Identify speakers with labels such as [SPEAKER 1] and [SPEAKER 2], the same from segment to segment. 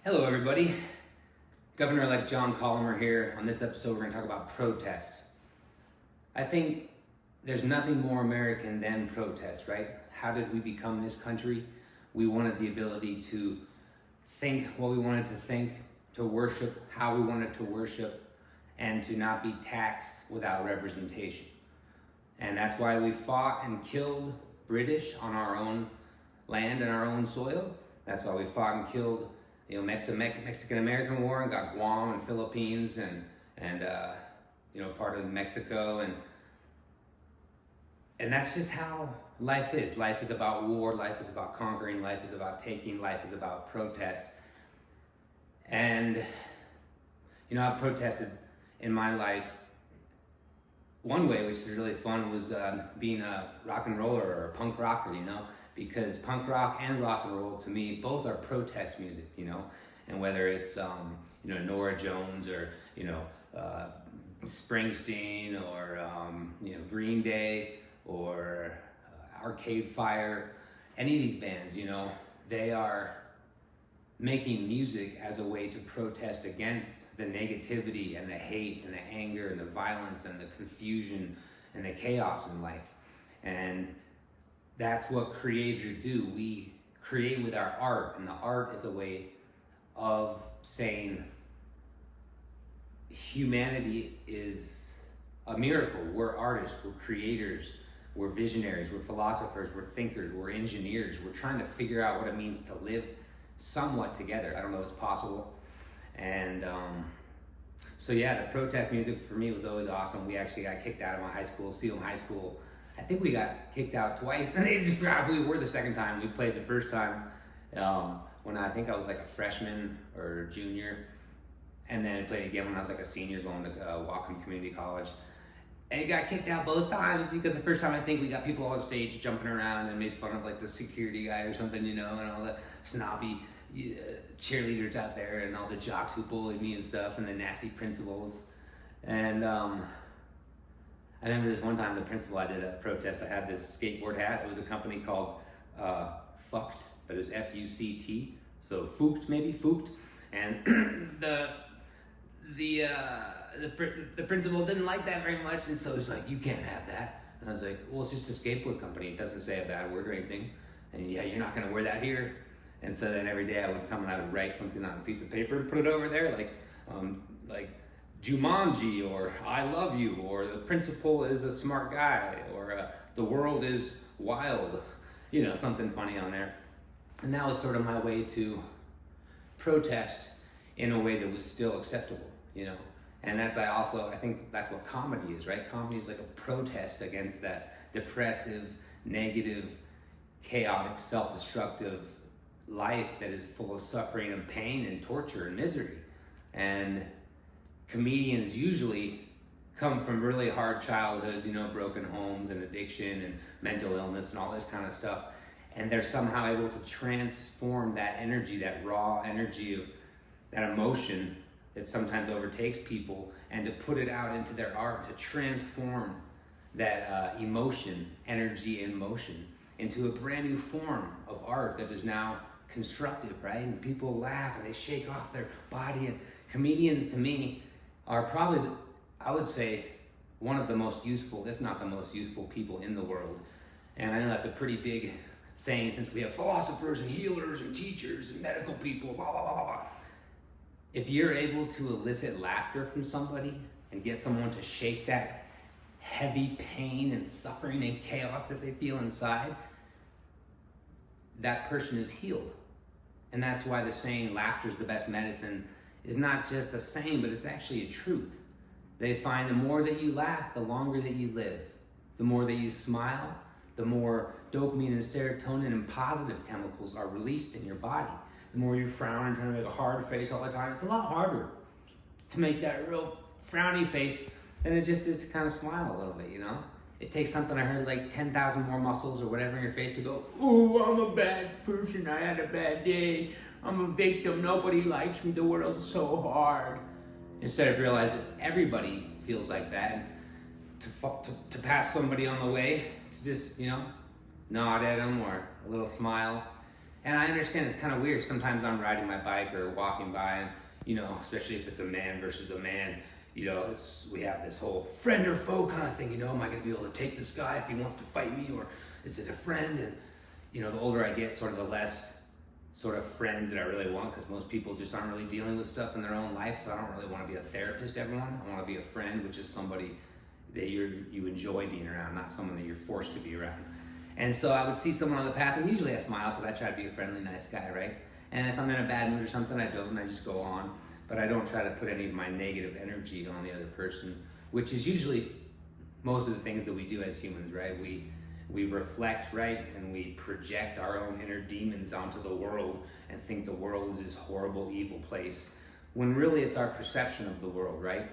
[SPEAKER 1] Hello everybody, Governor-elect John Colomer here. On this episode we're going to talk about protest. I think there's nothing more American than protest, right? How did we become this country? We wanted the ability to think what we wanted to think, to worship how we wanted to worship, and to not be taxed without representation. And that's why we fought and killed British on our own land and our own soil. That's why we fought and killed Mexican-American War and got Guam and Philippines and part of Mexico, and that's just how life is. Life is about war, life is about conquering, life is about taking, life is about protest. And I've protested in my life. One way, which is really fun, was being a rock and roller or a punk rocker, because punk rock and rock and roll to me both are protest music, and whether it's Norah Jones or Springsteen or Green Day or Arcade Fire, any of these bands, they are making music as a way to protest against the negativity and the hate and the anger and the violence and the confusion and the chaos in life. And that's what creators do. We create with our art, and the art is a way of saying humanity is a miracle. We're artists, we're creators, we're visionaries, we're philosophers, we're thinkers, we're engineers. We're trying to figure out what it means to live somewhat together. I don't know if it's possible. And the protest music for me was always awesome. We actually got kicked out of my high school, Sealand High School. I think we got kicked out twice, and they just forgot who we were the second time. We played the first time when I think I was like a freshman or junior, and then I played again when I was like a senior going to Whatcom Community College. And it got kicked out both times because the first time I think we got people on stage jumping around and made fun of like the security guy or something, and all the snobby cheerleaders out there and all the jocks who bullied me and stuff, and the nasty principals. And I remember this one time, the principal, I did a protest. I had this skateboard hat. It was a company called Fucked, but it was F-U-C-T, so Fucht maybe, Fucht. And the principal didn't like that very much, and so he was like, "You can't have that." And I was like, "Well, it's just a skateboard company. It doesn't say a bad word or anything. And yeah, you're not gonna wear that here." And so then every day I would come and I would write something on a piece of paper and put it over there, like Jumanji, or I love you, or the principal is a smart guy, or the world is wild, something funny on there. And that was sort of my way to protest in a way that was still acceptable, And I think that's what comedy is, right? Comedy is like a protest against that depressive, negative, chaotic, self-destructive life that is full of suffering and pain and torture and misery. And comedians usually come from really hard childhoods, broken homes and addiction and mental illness and all this kind of stuff. And they're somehow able to transform that energy, that raw energy of that emotion that sometimes overtakes people, and to put it out into their art, to transform that emotion, energy and motion into a brand new form of art that is now constructive, right? And people laugh and they shake off their body. And comedians, to me, are probably, I would say, one of the most useful, if not the most useful people in the world. And I know that's a pretty big saying, since we have philosophers and healers and teachers and medical people, blah, blah, blah, blah, blah. If you're able to elicit laughter from somebody and get someone to shake that heavy pain and suffering and chaos that they feel inside, that person is healed. And that's why the saying, laughter is the best medicine, is not just a saying, but it's actually a truth. They find the more that you laugh, the longer that you live. The more that you smile, the more dopamine and serotonin and positive chemicals are released in your body. The more you frown and try to make a hard face all the time, it's a lot harder to make that real frowny face than it just is to kind of smile a little bit, It takes something, I heard, like 10,000 more muscles or whatever in your face to go, "Ooh, I'm a bad person, I had a bad day, I'm a victim, nobody likes me, the world's so hard." Instead of realizing everybody feels like that, and to pass somebody on the way, to just, nod at them or a little smile, And I understand it's kind of weird. Sometimes I'm riding my bike or walking by, and especially if it's a man versus a man, we have this whole friend or foe kind of thing. Am I going to be able to take this guy if he wants to fight me, or is it a friend? And the older I get, sort of the less sort of friends that I really want, because most people just aren't really dealing with stuff in their own life. So I don't really want to be a therapist to everyone. I want to be a friend, which is somebody that you enjoy being around, not someone that you're forced to be around. And so I would see someone on the path, and usually I smile because I try to be a friendly, nice guy, right? And if I'm in a bad mood or something, I don't, and I just go on. But I don't try to put any of my negative energy on the other person, which is usually most of the things that we do as humans, right? We reflect, right? And we project our own inner demons onto the world and think the world is this horrible, evil place, when really it's our perception of the world, right?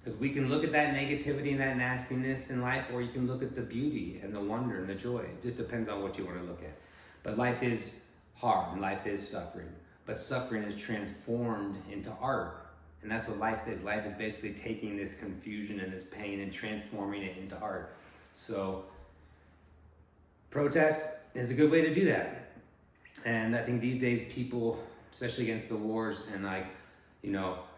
[SPEAKER 1] Because we can look at that negativity and that nastiness in life, or you can look at the beauty and the wonder and the joy. It just depends on what you want to look at. But life is hard and life is suffering. But suffering is transformed into art. And that's what life is. Life is basically taking this confusion and this pain and transforming it into art. So protest is a good way to do that. And I think these days people, especially against the wars and I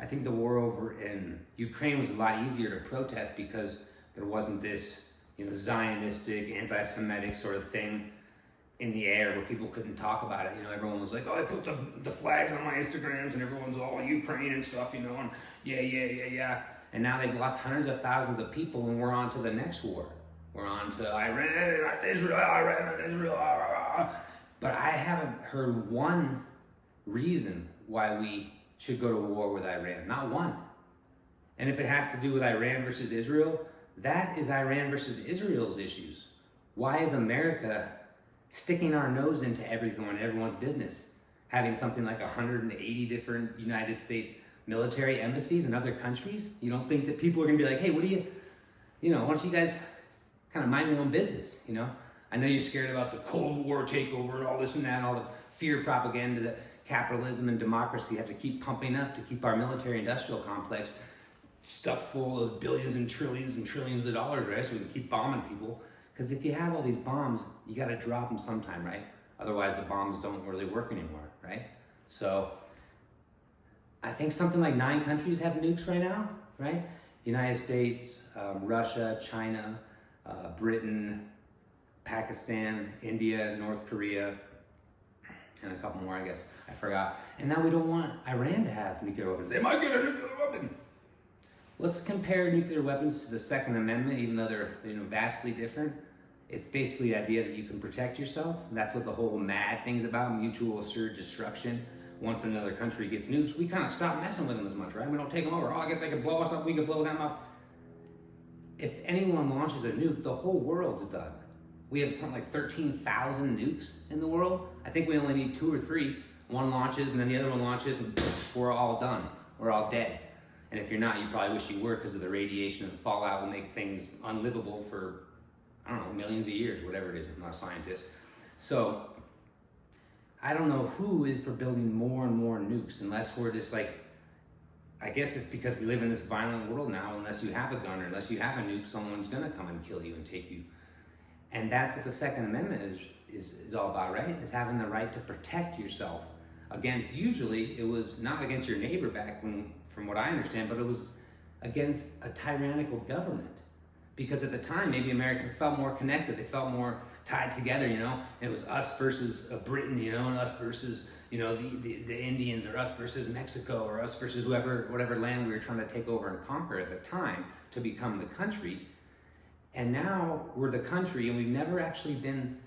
[SPEAKER 1] think the war over in Ukraine was a lot easier to protest because there wasn't this, Zionistic, anti-Semitic sort of thing in the air where people couldn't talk about it. Everyone was like, oh, I put the flags on my Instagrams and everyone's all Ukraine and stuff, and yeah. And now they've lost hundreds of thousands of people, and we're on to the next war. We're on to Iran and Israel. But I haven't heard one reason why we should go to war with Iran. Not one. And if it has to do with Iran versus Israel, that is Iran versus Israel's issues. Why is America sticking our nose into everyone's business? Having something like 180 different United States military embassies in other countries? You don't think that people are gonna be like, hey, what do you, why don't you guys kind of mind your own business, I know you're scared about the Cold War takeover and all this and that, all the fear propaganda that capitalism and democracy have to keep pumping up to keep our military industrial complex stuffed full of billions and trillions of dollars, right? So we can keep bombing people. Because if you have all these bombs, you got to drop them sometime, right? Otherwise the bombs don't really work anymore, right? So I think something like 9 countries have nukes right now, right? United States, Russia, China, Britain, Pakistan, India, North Korea, and a couple more, I guess. I forgot. And now we don't want Iran to have nuclear weapons. They might get a nuclear weapon. Let's compare nuclear weapons to the Second Amendment, even though they're vastly different. It's basically the idea that you can protect yourself. And that's what the whole MAD thing's about, mutual assured destruction. Once another country gets nukes, we kind of stop messing with them as much, right? We don't take them over. Oh, I guess they could blow us up, we could blow them up. If anyone launches a nuke, the whole world's done. We have something like 13,000 nukes in the world. I think we only need 2 or 3. One launches and then the other one launches and we're all done. We're all dead. And if you're not, you probably wish you were, because of the radiation and the fallout will make things unlivable for, millions of years, whatever it is. I'm not a scientist. So I don't know who is for building more and more nukes, unless we're just I guess it's because we live in this violent world now. Unless you have a gun or unless you have a nuke, someone's gonna come and kill you and take you. And that's what the Second Amendment is all about, right? It's having the right to protect yourself against, usually it was not against your neighbor back when, from what I understand, but it was against a tyrannical government. Because at the time, maybe Americans felt more connected, they felt more tied together, It was us versus Britain, and us versus, the Indians, or us versus Mexico, or us versus whatever land we were trying to take over and conquer at the time to become the country. And now we're the country, and we've never actually been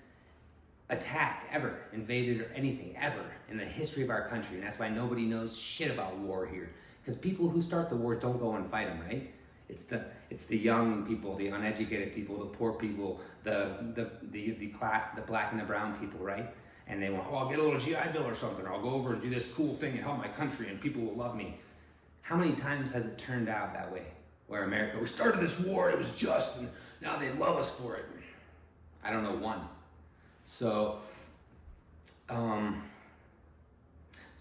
[SPEAKER 1] attacked, ever, invaded, or anything, ever, in the history of our country. And that's why nobody knows shit about war here. Because people who start the war don't go and fight them, right? It's the young people, the uneducated people, the poor people, the class, the black and the brown people, right? And they want, I'll get a little GI Bill or something, or I'll go over and do this cool thing and help my country and people will love me. How many times has it turned out that way? Where America, we started this war, it was just, and now they love us for it. I don't know one. So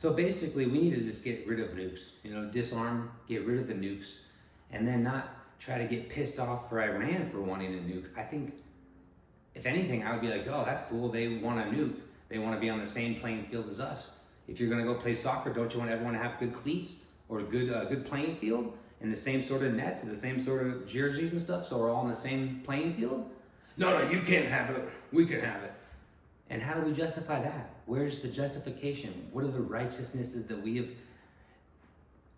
[SPEAKER 1] basically we need to just get rid of nukes, disarm, get rid of the nukes, and then not try to get pissed off for Iran for wanting a nuke. I think, if anything, I would be like, oh, that's cool, they want a nuke. They want to be on the same playing field as us. If you're going to go play soccer, don't you want everyone to have good cleats or a good playing field and the same sort of nets and the same sort of jerseys and stuff, so we're all on the same playing field? No, you can't have it. We can have it. And how do we justify that? Where's the justification? What are the righteousnesses that we have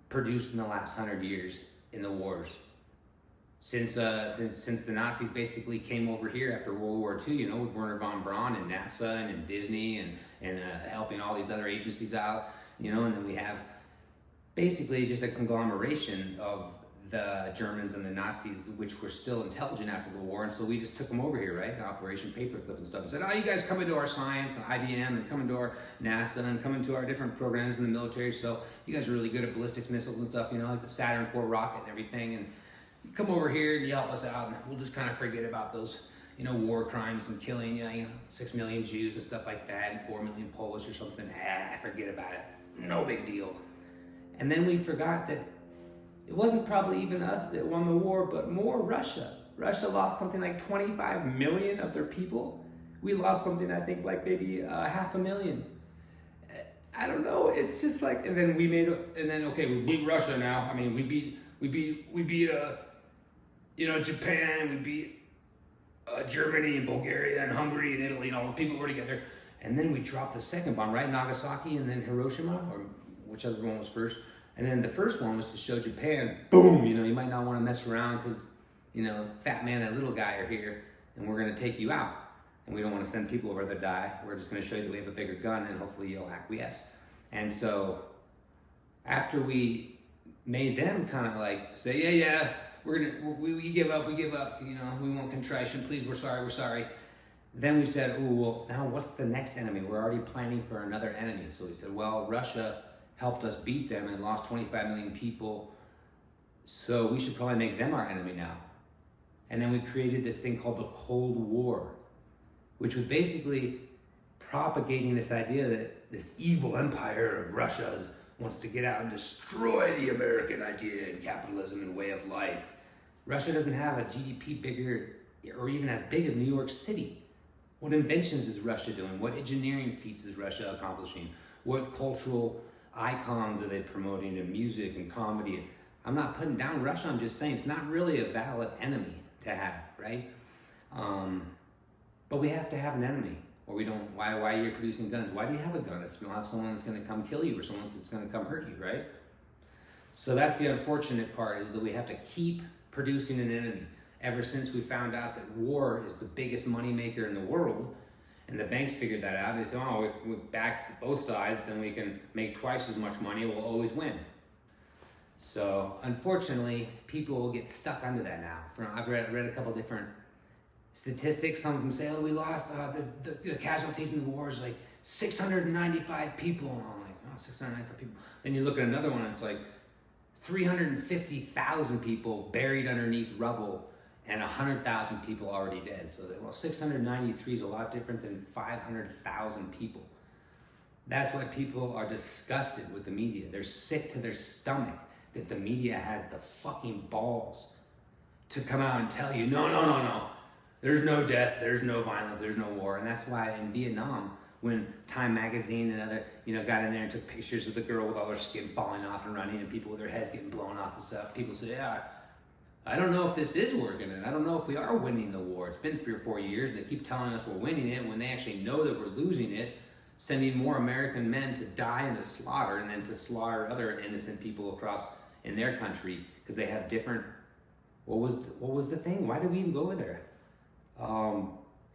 [SPEAKER 1] produced in the last 100 years in the wars? Since the Nazis basically came over here after World War II, you know, with Werner von Braun and NASA and Disney and helping all these other agencies out, you know, and then we have basically just a conglomeration of the Germans and the Nazis, which were still intelligent after the war, and so we just took them over here, right? Operation Paperclip and stuff, and said, oh, you guys come into our science, and IBM, and come into our NASA, and come into our different programs in the military, so you guys are really good at ballistic missiles and stuff, you know, like the Saturn IV rocket and everything, and you come over here and you help us out, and we'll just kind of forget about those, you know, war crimes and killing, you know, 6 million Jews and stuff like that, and 4 million Polish or something. Forget about it. No big deal. And then we forgot that it wasn't probably even us that won the war, but more Russia. Russia lost something like 25 million of their people. We lost something, I think, like maybe 500,000. I don't know. It's just like, and then we beat Russia now. I mean, we beat you know, Japan. We beat Germany and Bulgaria and Hungary and Italy and all those people were together. And then we dropped the second bomb, right? Nagasaki and then Hiroshima, or whichever one was first. And then the first one was to show Japan, boom, you know, you might not want to mess around because, you know, fat man and little guy are here and we're going to take you out. And we don't want to send people over to die. We're just going to show you that we have a bigger gun and hopefully you'll acquiesce. And so after we made them kind of like say, yeah, we give up, you know, we want contrition, please, we're sorry. Then we said, oh, well, now what's the next enemy? We're already planning for another enemy. So we said, well, Russia helped us beat them and lost 25 million people, so we should probably make them our enemy now. And then we created this thing called the Cold War, which was basically propagating this idea that this evil empire of Russia wants to get out and destroy the American idea and capitalism and way of life. Russia doesn't have a GDP bigger or even as big as New York City. What inventions is Russia doing? What engineering feats is Russia accomplishing? What cultural icons are they promoting in music and comedy? I'm not putting down Russia, I'm just saying it's not really a valid enemy to have, right? But we have to have an enemy, or we don't. Why are you producing guns? Why do you have a gun if you don't have someone that's going to come kill you or someone that's going to come hurt you, right? So that's the unfortunate part, is that we have to keep producing an enemy. Ever since we found out that war is the biggest moneymaker in the world, and the banks figured that out, they said, oh, if we back both sides, then we can make twice as much money, we'll always win. So unfortunately, people will get stuck under that now. I've read a couple different statistics. Some of them say, oh, we lost, the casualties in the war is like 695 people. And I'm like, oh, 695 people. Then you look at another one, and it's like 350,000 people buried underneath rubble and 100,000 people already dead. So, 693 is a lot different than 500,000 people. That's why people are disgusted with the media. They're sick to their stomach that the media has the fucking balls to come out and tell you, no. There's no death, there's no violence, there's no war. And that's why in Vietnam, when Time Magazine and other, got in there and took pictures of the girl with all her skin falling off and running and people with their heads getting blown off and stuff, people say, yeah, I don't know if this is working, and I don't know if we are winning the war. It's been 3 or 4 years, and they keep telling us we're winning it when they actually know that we're losing it, sending more American men to die in the slaughter and then to slaughter other innocent people across in their country because they have different. What was the thing? Why did we even go over there?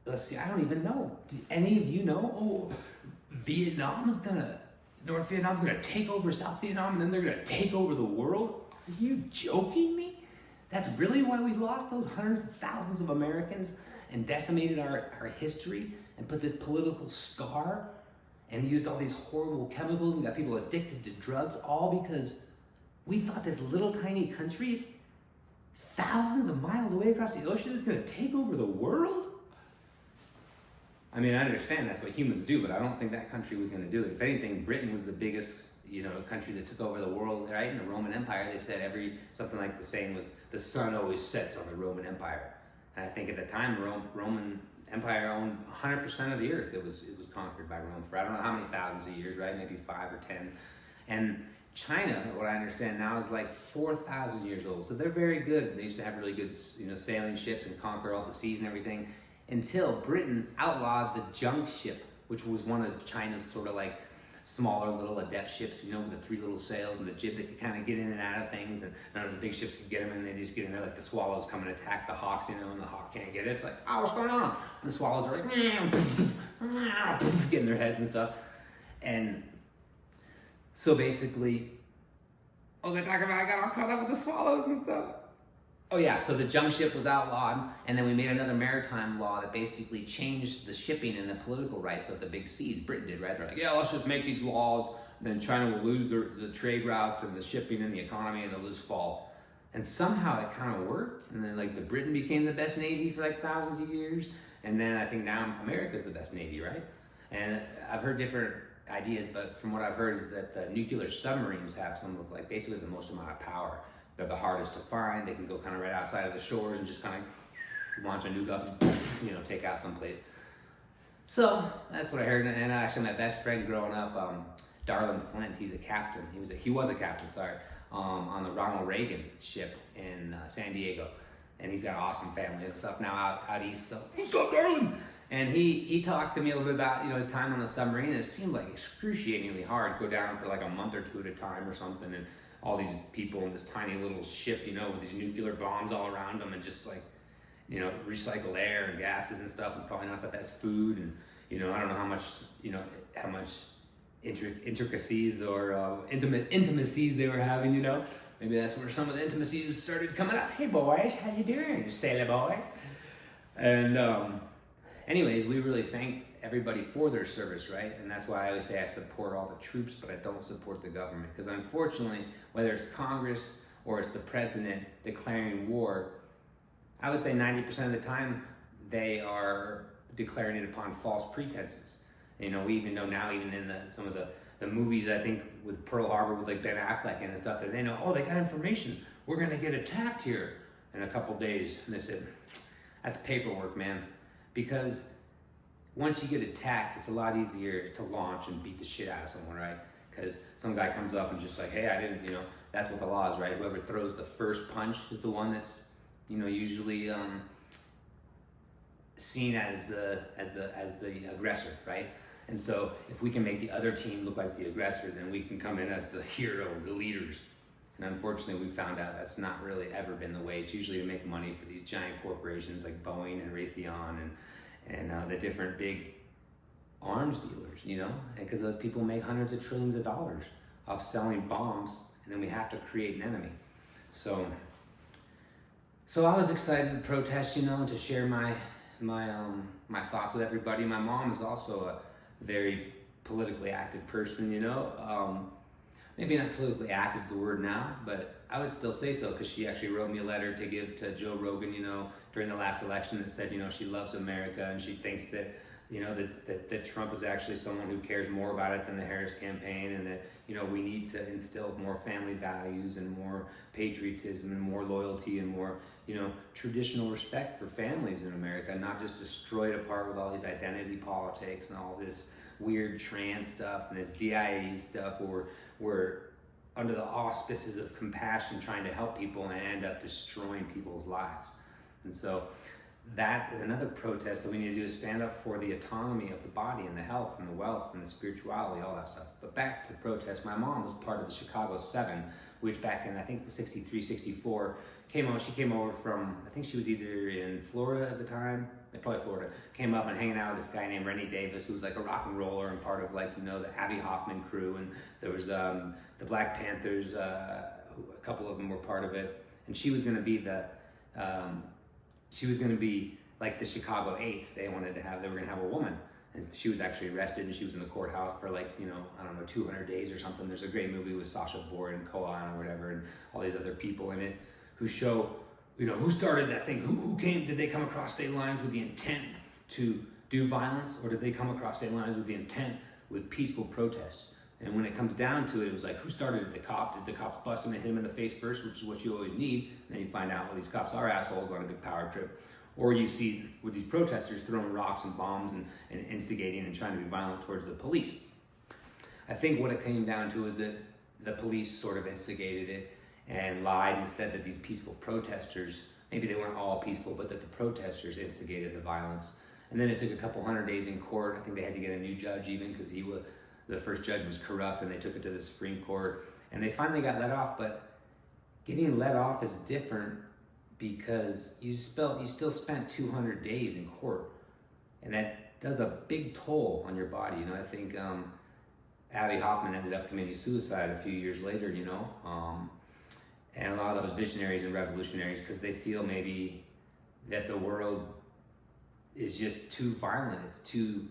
[SPEAKER 1] Let's see. I don't even know. Do any of you know? Oh, North Vietnam's gonna take over South Vietnam, and then they're gonna take over the world. Are you joking me? That's really why we lost those hundreds of thousands of Americans and decimated our history and put this political scar and used all these horrible chemicals and got people addicted to drugs, all because we thought this little tiny country thousands of miles away across the ocean is going to take over the world? I mean, I understand that's what humans do, but I don't think that country was going to do it. If anything, Britain was the biggest country that took over the world, right? In the Roman Empire, they said something like the saying was, the sun always sets on the Roman Empire. And I think at the time, Roman Empire owned 100% of the earth. It was conquered by Rome for I don't know how many thousands of years, right? Maybe 5 or 10. And China, what I understand now, is like 4,000 years old. So they're very good. They used to have really good, sailing ships and conquer all the seas and everything, until Britain outlawed the junk ship, which was one of China's sort of like smaller little adept ships, with the 3 little sails and the jib that could kind of get in and out of things, and none of the big ships could get them, and they just get in there like the swallows come and attack the hawks, and the hawk can't get it. It's like, oh, what's going on? And the swallows are like, getting their heads and stuff. And so basically, what was I talking about? I got all caught up with the swallows and stuff. Oh yeah, so the junk ship was outlawed, and then we made another maritime law that basically changed the shipping and the political rights of the big seas. Britain did, right? They're like, yeah, let's just make these laws, then China will lose the trade routes and the shipping and the economy, and they'll just fall. And somehow it kind of worked, and then like the Britain became the best navy for like thousands of years, and then I think now America's the best navy, right? And I've heard different ideas, but from what I've heard is that the nuclear submarines have some of like basically the most amount of power. They're the hardest to find. They can go kind of right outside of the shores and just kind of launch a nuke up and take out someplace. So that's what I heard. And actually my best friend growing up, Darlin Flint, he's a captain. He was a captain, on the Ronald Reagan ship in San Diego. And he's got an awesome family and stuff now out east. So what's up, Darlin? And he talked to me a little bit about his time on the submarine, and it seemed like excruciatingly hard to go down for like a month or two at a time or something, and all these people in this tiny little ship, with these nuclear bombs all around them, and just like, recycle air and gases and stuff, and probably not the best food, and I don't know how much intricacies or intimacies they were having, Maybe that's where some of the intimacies started coming up. Hey boys, how you doing, sailor boy? And anyways, we really thank everybody for their service, right? And that's why I always say I support all the troops, but I don't support the government. Because unfortunately, whether it's Congress or it's the president declaring war, I would say 90% of the time they are declaring it upon false pretenses. We even know now, even in some of the movies, I think with Pearl Harbor, with like Ben Affleck and stuff, that they know, oh, they got information. We're gonna get attacked here in a couple days. And they said, that's paperwork, man. Because once you get attacked, it's a lot easier to launch and beat the shit out of someone, right? Because some guy comes up and just like, hey, I didn't, that's what the law is, right? Whoever throws the first punch is the one that's, usually seen as the aggressor, right? And so if we can make the other team look like the aggressor, then we can come in as the hero, the leaders. And unfortunately, we found out that's not really ever been the way. It's usually to make money for these giant corporations like Boeing and Raytheon and the different big arms dealers, and because those people make hundreds of trillions of dollars off selling bombs, and then we have to create an enemy. So I was excited to protest, to share my thoughts with everybody. My mom is also a very politically active person, maybe not politically active is the word now, but I would still say so, because she actually wrote me a letter to give to Joe Rogan, during the last election, that said, she loves America, and she thinks that, that Trump is actually someone who cares more about it than the Harris campaign, and that, we need to instill more family values and more patriotism and more loyalty and more, traditional respect for families in America, not just destroy it apart with all these identity politics and all this weird trans stuff and this DIA stuff, where we're under the auspices of compassion trying to help people and end up destroying people's lives. And so that is another protest that we need to do, is stand up for the autonomy of the body and the health and the wealth and the spirituality, all that stuff. But back to protest, my mom was part of the Chicago 7, which back in, I think, 63, 64, she came over from, I think she was either in Florida at the time, probably Florida, came up and hanging out with this guy named Rennie Davis, who was like a rock and roller and part of like, the Abbie Hoffman crew, and there was the Black Panthers, a couple of them were part of it, and she was gonna be like the Chicago 8th. They were gonna have a woman, and she was actually arrested, and she was in the courthouse for like, I don't know, 200 days or something. There's a great movie with Sacha Baron and Cohen or whatever, and all these other people in it who show, who started that thing, who came, did they come across state lines with the intent to do violence, or did they come across state lines with the intent with peaceful protests? And when it comes down to it, it was like, who started it? The cop? Did the cops bust him and hit him in the face first, which is what you always need? And then you find out, well, these cops are assholes on a big power trip. Or you see with these protesters throwing rocks and bombs and instigating and trying to be violent towards the police. I think what it came down to is that the police sort of instigated it and lied and said that these peaceful protesters, maybe they weren't all peaceful, but that the protesters instigated the violence. And then it took a couple hundred days in court. I think they had to get a new judge even because the first judge was corrupt, and they took it to the Supreme Court. And they finally got let off, but getting let off is different because you still spent 200 days in court. And that does a big toll on your body. I think Abby Hoffman ended up committing suicide a few years later, and a lot of those visionaries and revolutionaries, because they feel maybe that the world is just too violent, it's too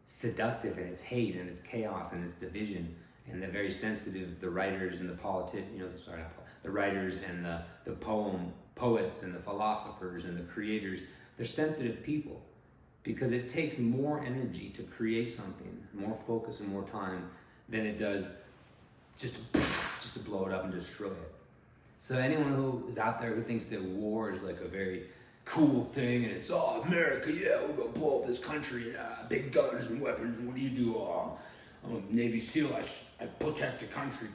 [SPEAKER 1] seductive, and it's hate, and it's chaos, and it's division, and they're very sensitive, the writers and the writers and the poets and the philosophers and the creators, they're sensitive people, because it takes more energy to create something, more focus and more time than it does just to blow it up and destroy it. So anyone who is out there who thinks that war is like a very cool thing and it's America, yeah, we're gonna blow up this country, big guns and weapons, and what do you do? I'm a Navy SEAL, I protect the country.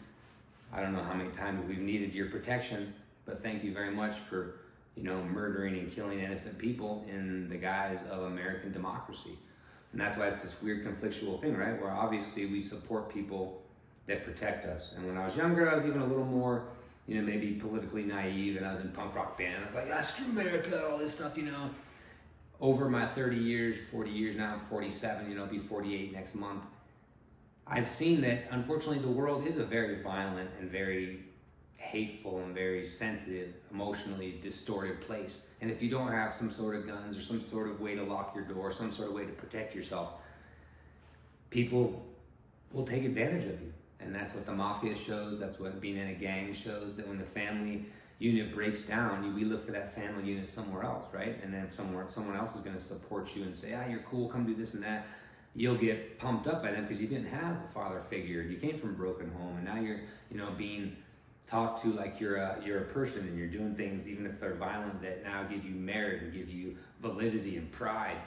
[SPEAKER 1] I don't know how many times we've needed your protection, but thank you very much for murdering and killing innocent people in the guise of American democracy. And that's why it's this weird conflictual thing, right? Where obviously we support people that protect us. And when I was younger, I was even a little more, maybe politically naive, and I was in punk rock band. I was like, screw America, all this stuff, Over my 40 years now, I'm 47, I'll be 48 next month. I've seen that, unfortunately, the world is a very violent and very hateful and very sensitive, emotionally distorted place. And if you don't have some sort of guns or some sort of way to lock your door, some sort of way to protect yourself, people will take advantage of you. And that's what the mafia shows, that's what being in a gang shows, that when the family unit breaks down, we look for that family unit somewhere else, right? And then if someone else is going to support you and say, you're cool, come do this and that, you'll get pumped up by them because you didn't have a father figure. You came from a broken home, and now you're, being talked to like you're a person, and you're doing things, even if they're violent, that now give you merit and give you validity and pride.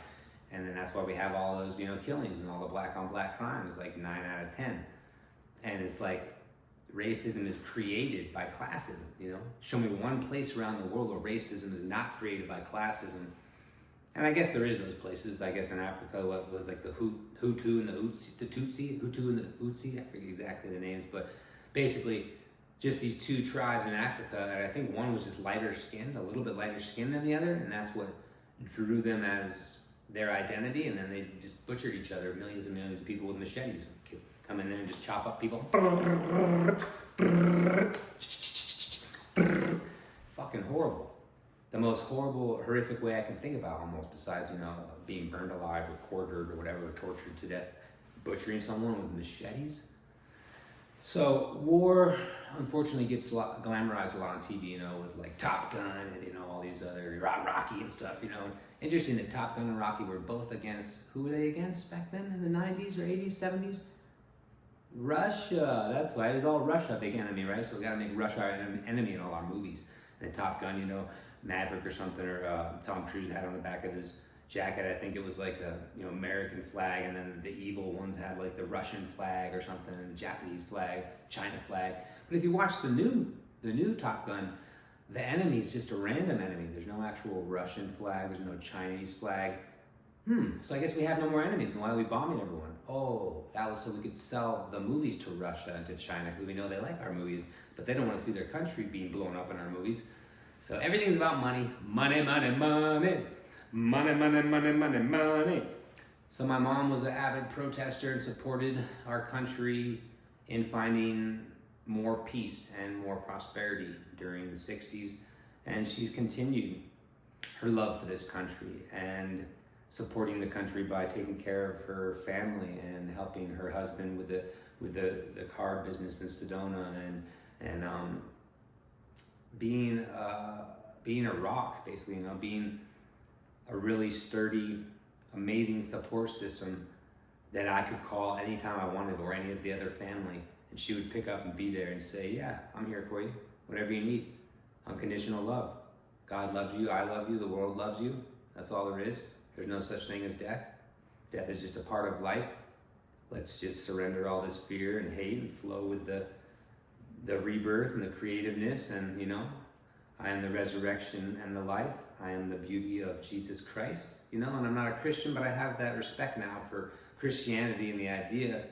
[SPEAKER 1] And then that's why we have all those, killings and all the black on black crimes, like 9 out of 10. And it's like racism is created by classism, Show me one place around the world where racism is not created by classism. And I guess there is those places. I guess in Africa, what was like the Hutu and the Tutsi, I forget exactly the names, but basically just these two tribes in Africa, and I think one was just lighter skinned, a little bit lighter skinned than the other, and that's what drew them as their identity, and then they just butchered each other, millions and millions of people with machetes. Come in there and just chop up people. Fucking horrible. The most horrible, horrific way I can think about, almost, besides, being burned alive or quartered or whatever, tortured to death, butchering someone with machetes. So war, unfortunately, gets glamorized a lot on TV, with like Top Gun and, all these other, Rocky and stuff, Interesting that Top Gun and Rocky were both against, who were they against back then in the 90s or 80s, 70s? Russia, that's why. It was all Russia, big enemy, right? So we gotta make Russia our enemy in all our movies. And Top Gun, Maverick or something, or Tom Cruise had on the back of his jacket, I think it was like a American flag, and then the evil ones had like the Russian flag or something, and the Japanese flag, China flag. But if you watch the new Top Gun, the enemy is just a random enemy. There's no actual Russian flag, there's no Chinese flag. So I guess we have no more enemies, and why are we bombing everyone? Oh, that was so we could sell the movies to Russia and to China, because we know they like our movies, but they don't want to see their country being blown up in our movies. So everything's about money. Money, money, money. Money, money, money, money, money. So my mom was an avid protester and supported our country in finding more peace and more prosperity during the 60s. And she's continued her love for this country and supporting the country by taking care of her family and helping her husband with the car business in Sedona, and being a rock, basically, being a really sturdy, amazing support system that I could call anytime I wanted, or any of the other family, and she would pick up and be there and say, yeah, I'm here for you, whatever you need. Unconditional love. God loves you, I love you, the world loves you. That's all there is. There's no such thing as death. Death is just a part of life. Let's just surrender all this fear and hate and flow with the rebirth and the creativeness. And, you know, I am the resurrection and the life. I am the beauty of Jesus Christ. You know, and I'm not a Christian, but I have that respect now for Christianity and the idea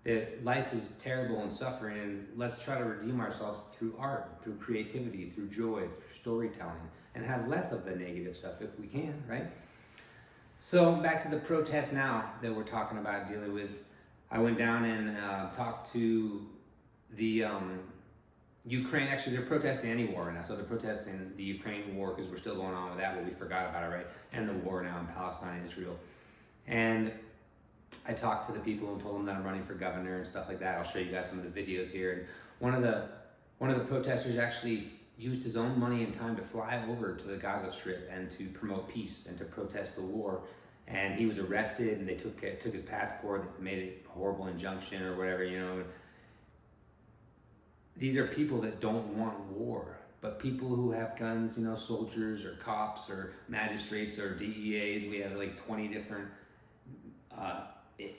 [SPEAKER 1] that life is terrible and suffering, and let's try to redeem ourselves through art, through creativity, through joy, through storytelling, and have less of the negative stuff if we can, right? So back to the protests now that we're talking about dealing with. I went down and talked to the Ukraine. Actually, they're protesting any war now. So they're protesting the Ukraine war because we're still going on with that, but we forgot about it, right? And the war now in Palestine and Israel. And I talked to the people and told them that I'm running for governor and stuff like that. I'll show you guys some of the videos here. And one of the protesters actually used his own money and time to fly over to the Gaza Strip and to promote peace and to protest the war. And he was arrested, and they took his passport, made it a horrible injunction or whatever, you know. These are people that don't want war, but people who have guns, you know, soldiers or cops or magistrates or DEAs. We have like 20 different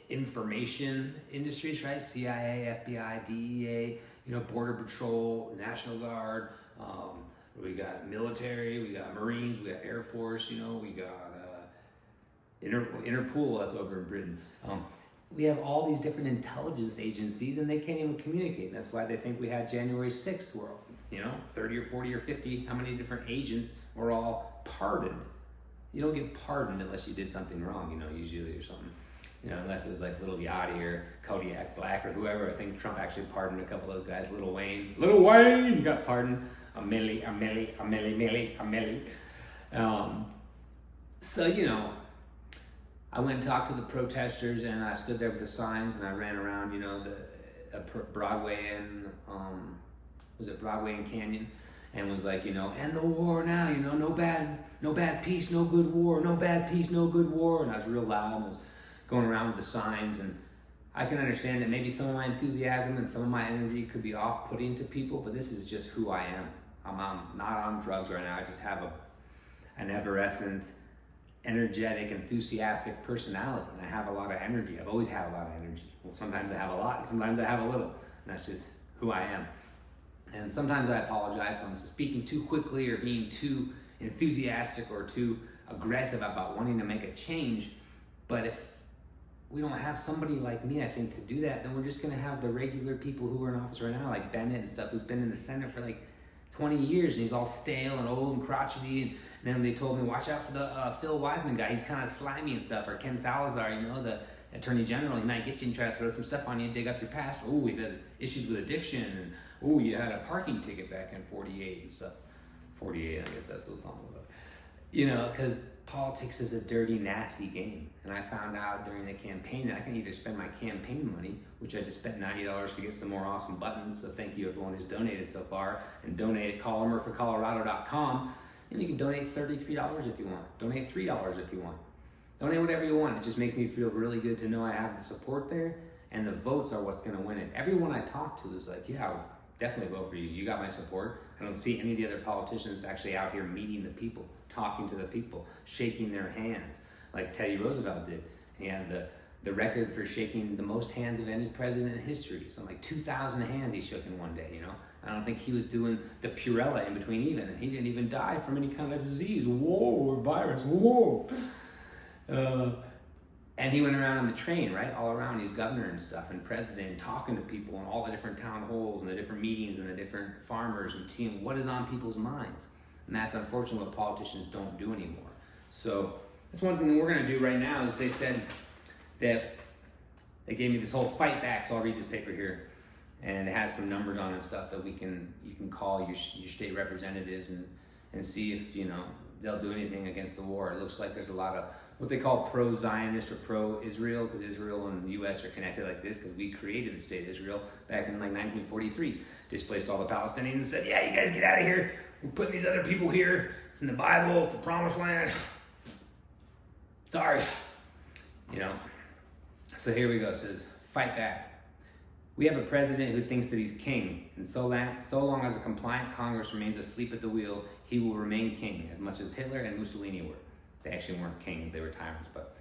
[SPEAKER 1] information industries, right? CIA, FBI, DEA, you know, Border Patrol, National Guard. We got military, we got Marines, we got Air Force, you know, we got Interpol, that's over in Britain. We have all these different intelligence agencies, and they can't even communicate. That's why they think we had January 6th, where, you know, 30 or 40 or 50, how many different agents were all pardoned. You don't get pardoned unless you did something wrong, you know, usually, or something. You know, unless it was like Lil Yachty or Kodiak Black or whoever. I think Trump actually pardoned a couple of those guys. Lil Wayne got pardoned. A milli. So, you know, I went and talked to the protesters, and I stood there with the signs, and I ran around, you know, Broadway and Broadway and Canyon, and was like, you know, end the war now, you know, no bad peace, no good war, no bad peace, no good war. And I was real loud, and I was going around with the signs, and I can understand that maybe some of my enthusiasm and some of my energy could be off-putting to people, but this is just who I am. I'm not on drugs right now. I just have an effervescent, energetic, enthusiastic personality, and I have a lot of energy. I've always had a lot of energy. Well, sometimes I have a lot, and sometimes I have a little, and that's just who I am. And sometimes I apologize when I'm speaking too quickly or being too enthusiastic or too aggressive about wanting to make a change. But if we don't have somebody like me, I think, to do that, then we're just going to have the regular people who are in office right now, like Bennett and stuff, who's been in the Senate for like 20 years, and he's all stale and old and crotchety. And then they told me, watch out for the Phil Wiseman guy. He's kind of slimy and stuff. Or Ken Salazar, you know, the Attorney General. He might get you and try to throw some stuff on you and dig up your past. Oh, we've had issues with addiction. And oh, you had a parking ticket back in 48 and stuff. 48, I guess that's the song about. You know, because politics is a dirty, nasty game. And I found out during the campaign that I can either spend my campaign money, which I just spent $90 to get some more awesome buttons. So thank you everyone who's donated so far. And donate at callmurphycolorado.com. And you can donate $33 if you want. Donate $3 if you want. Donate whatever you want. It just makes me feel really good to know I have the support there, and the votes are what's going to win it. Everyone I talk to is like, yeah, I'll definitely vote for you. You got my support. I don't see any of the other politicians actually out here meeting the people, talking to the people, shaking their hands like Teddy Roosevelt did. He had the record for shaking the most hands of any president in history. So like 2,000 hands he shook in one day, you know? I don't think he was doing the Purella in between even, and he didn't even die from any kind of disease. Whoa, virus, whoa. And he went around on the train, right? All around, he's governor and stuff, and president, talking to people in all the different town halls and the different meetings and the different farmers, and seeing what is on people's minds. And that's unfortunately what politicians don't do anymore. So that's one thing that we're gonna do right now. Is they said that they gave me this whole fight back, so I'll read this paper here. And it has some numbers on it and stuff that you can call your state representatives and see if, you know, they'll do anything against the war. It looks like there's a lot of what they call pro-Zionist or pro-Israel, because Israel and the U.S. are connected like this because we created the state of Israel back in like 1943. Displaced all the Palestinians and said, yeah, you guys get out of here. We're putting these other people here. It's in the Bible. It's the promised land. Sorry. You know. So here we go. It says, fight back. We have a president who thinks that he's king, and so long as a compliant Congress remains asleep at the wheel, he will remain king, as much as Hitler and Mussolini were. They actually weren't kings, they were tyrants. But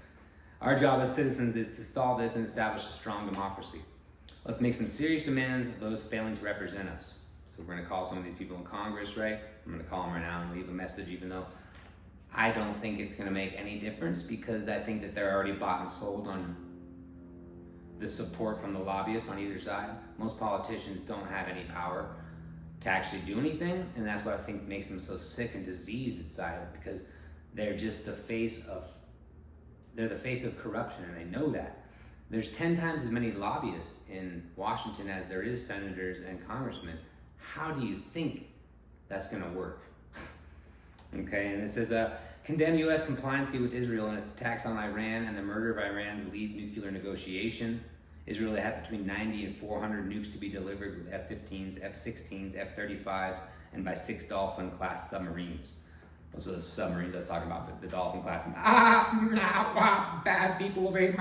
[SPEAKER 1] our job as citizens is to solve this and establish a strong democracy. Let's make some serious demands of those failing to represent us. So we're gonna call some of these people in Congress, right? I'm gonna call them right now and leave a message, even though I don't think it's gonna make any difference, because I think that they're already bought and sold on the support from the lobbyists on either side. Most politicians don't have any power to actually do anything, and that's what I think makes them so sick and diseased inside, because they're just the face of corruption, and they know that. There's 10 times as many lobbyists in Washington as there is senators and congressmen. How do you think that's gonna work? Okay, and it says, condemn U.S. compliancy with Israel and its attacks on Iran and the murder of Iran's lead nuclear negotiation. Israel has between 90 and 400 nukes to be delivered with F-15s, F-16s, F-35s, and by 6 Dolphin-class submarines. Those are the submarines I was talking about, the Dolphin-class. Bad people over here.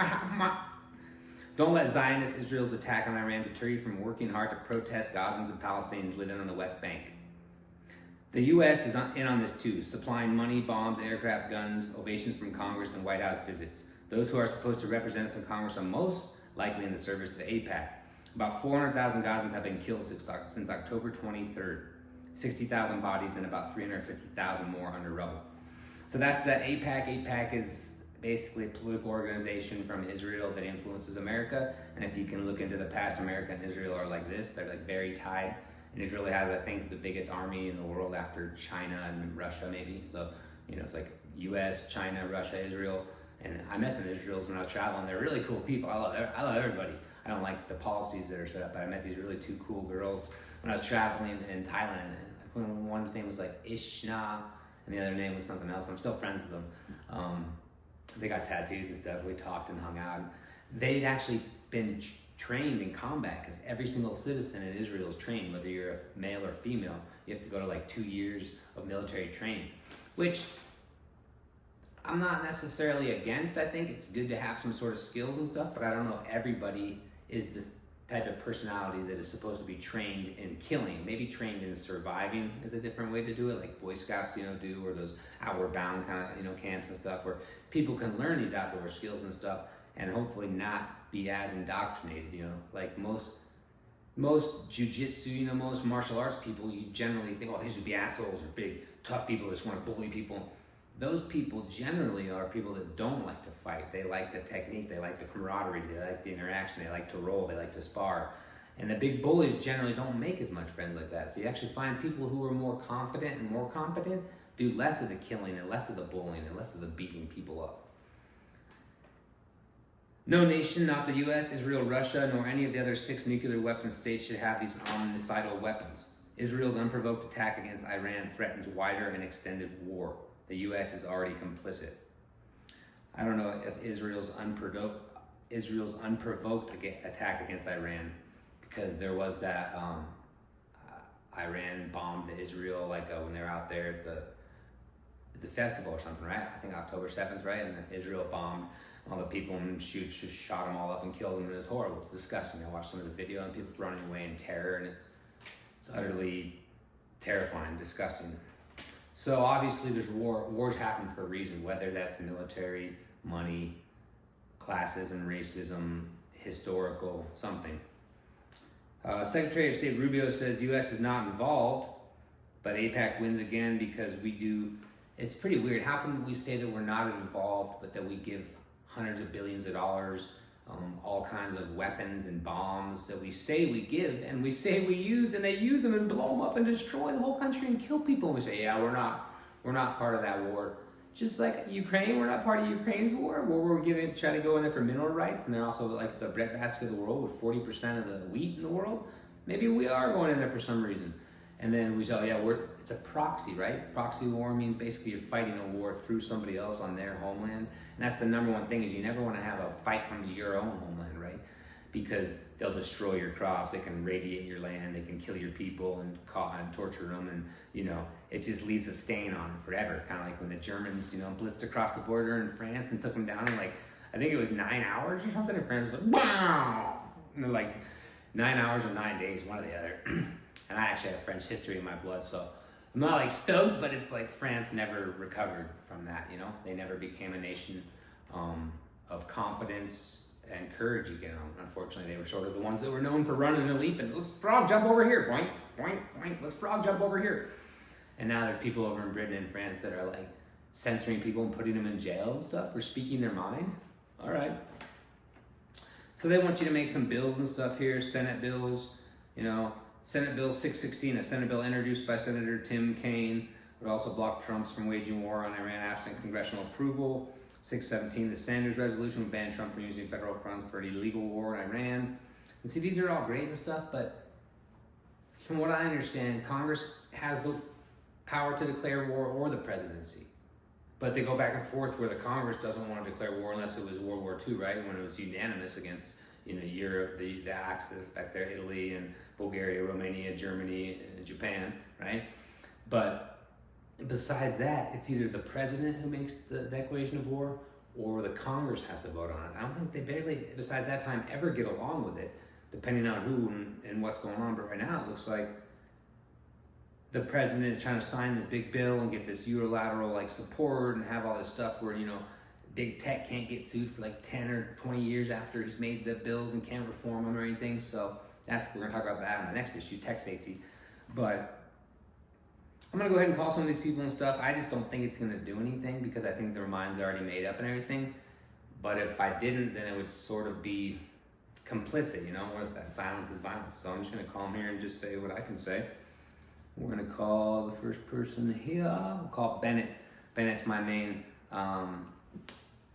[SPEAKER 1] Don't let Zionist Israel's attack on Iran deter you from working hard to protest Gazans and Palestinians living on the West Bank. The U.S. is in on this too, supplying money, bombs, aircraft, guns, ovations from Congress, and White House visits. Those who are supposed to represent us in Congress are most likely in the service of the AIPAC. About 400,000 Gazans have been killed since October 23rd. 60,000 bodies and about 350,000 more under rubble. So that's the AIPAC. AIPAC is basically a political organization from Israel that influences America. And if you can look into the past, America and Israel are like this. They're like very tied. And Israel has, I think, the biggest army in the world after China and Russia, maybe. So, you know, it's like US, China, Russia, Israel. And I met some Israelis when I was traveling. They're really cool people. I love everybody. I don't like the policies that are set up, but I met these really two cool girls when I was traveling in Thailand. One's name was like Ishna, and the other name was something else. I'm still friends with them. They got tattoos and stuff. We talked and hung out. They'd actually been trained in combat, because every single citizen in Israel is trained, whether you're a male or female. You have to go to like 2 years of military training, which I'm not necessarily against. I think it's good to have some sort of skills and stuff, but I don't know if everybody is this type of personality that is supposed to be trained in killing. Maybe trained in surviving is a different way to do it, like Boy Scouts, you know, do, or those Outward Bound kind of, you know, camps and stuff, where people can learn these outdoor skills and stuff and hopefully not be as indoctrinated, you know. Like most jujitsu, you know, most martial arts people, you generally think, oh, these would be assholes or big, tough people that just want to bully people. Those people generally are people that don't like to fight. They like the technique, they like the camaraderie, they like the interaction, they like to roll, they like to spar. And the big bullies generally don't make as much friends like that. So you actually find people who are more confident and more competent do less of the killing and less of the bullying and less of the beating people up. No nation, not the US, Israel, Russia, nor any of the other 6 nuclear weapon states should have these homicidal weapons. Israel's unprovoked attack against Iran threatens wider and extended war. The U.S. is already complicit. I don't know if Israel's unprovoked attack against Iran, because there was that Iran bombed Israel when they were out there at the festival or something, right? I think October 7th, right? And Israel bombed all the people and just shot them all up and killed them, and it was horrible. It's disgusting. I watched some of the video and people running away in terror, and it's utterly terrifying, disgusting. So obviously there's wars happen for a reason, whether that's military, money, classism, racism, historical, something. Secretary of State Rubio says U.S. is not involved, but AIPAC wins again because we do. It's pretty weird. How can we say that we're not involved, but that we give hundreds of billions of dollars, all kinds of weapons and bombs that we say we give and we say we use, and they use them and blow them up and destroy the whole country and kill people, and we say, yeah, we're not part of that war. Just like Ukraine, we're not part of Ukraine's war, where we're trying to go in there for mineral rights, and they're also like the breadbasket of the world with 40% of the wheat in the world. Maybe we are going in there for some reason. And then we say, oh yeah, it's a proxy, right? Proxy war means basically you're fighting a war through somebody else on their homeland. And that's the number one thing, is you never want to have a fight come to your own homeland, right? Because they'll destroy your crops, they can radiate your land, they can kill your people and torture them, and you know, it just leaves a stain on it forever. Kind of like when the Germans, you know, blitzed across the border in France and took them down in I think it was 9 hours or something, and France was like, wow! And they're like 9 hours or 9 days, one or the other. And I actually have French history in my blood, so I'm not like stoked, but it's like France never recovered from that, you know? They never became a nation of confidence and courage again. Unfortunately, they were sort of the ones that were known for running and leaping. Let's frog jump over here, boink, boink, boink, let's frog jump over here. And now there's people over in Britain and France that are like censoring people and putting them in jail and stuff for speaking their mind. All right. So they want you to make some bills and stuff here, Senate bills, you know, Senate Bill 616, a Senate bill introduced by Senator Tim Kaine, would also block Trump's from waging war on Iran absent congressional approval. 617, the Sanders resolution would ban Trump from using federal funds for an illegal war in Iran. And see, these are all great and stuff, but from what I understand, Congress has the power to declare war or the presidency. But they go back and forth where the Congress doesn't want to declare war unless it was World War II, right? When it was unanimous against, you know, Europe, the Axis back there, Italy and Bulgaria, Romania, Germany, and Japan, right? But besides that, it's either the president who makes the declaration of war or the Congress has to vote on it. I don't think they barely, besides that time, ever get along with it, depending on who and what's going on. But right now, it looks like the president is trying to sign this big bill and get this unilateral like support and have all this stuff where, you know, big tech can't get sued for like 10 or 20 years after he's made the bills and can't reform them or anything. So we're gonna talk about that in the next issue, tech safety. But I'm gonna go ahead and call some of these people and stuff. I just don't think it's gonna do anything because I think their mind's already made up and everything. But if I didn't, then it would sort of be complicit, you know, what if that silence is violence? So I'm just gonna call him here and just say what I can say. We're gonna call the first person here. We'll call Bennett. Bennett's my main,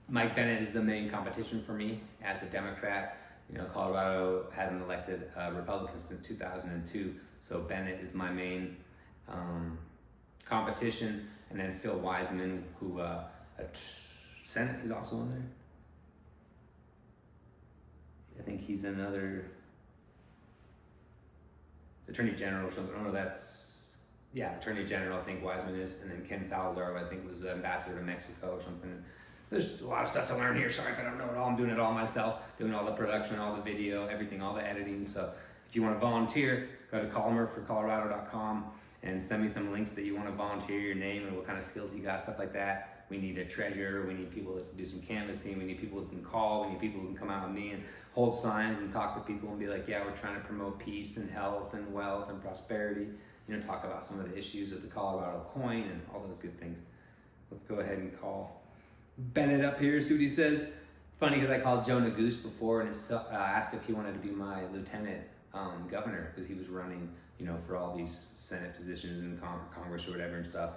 [SPEAKER 1] Mike Bennett is the main competition for me as a Democrat. You know, Colorado hasn't elected a Republican since 2002. So Bennett is my main competition. And then Phil Wiseman, who Senate is also in there. I think he's another Attorney General or something. Oh, Attorney General, I think Wiseman is. And then Ken Salazar, I think was the ambassador to Mexico or something. There's a lot of stuff to learn here. Sorry if I don't know it all. I'm doing it all myself, doing all the production, all the video, everything, all the editing. So if you want to volunteer, go to colmerforcolorado.com and send me some links that you want to volunteer, your name and what kind of skills you got, stuff like that. We need a treasurer. We need people that can do some canvassing. We need people who can call. We need people who can come out with me and hold signs and talk to people and be like, yeah, we're trying to promote peace and health and wealth and prosperity. You know, talk about some of the issues of the Colorado coin and all those good things. Let's go ahead and call Bennett up here, see what he says. It's funny because I called Joe Neguse before and asked if he wanted to be my lieutenant governor because he was running, you know, for all these Senate positions in Congress or whatever and stuff.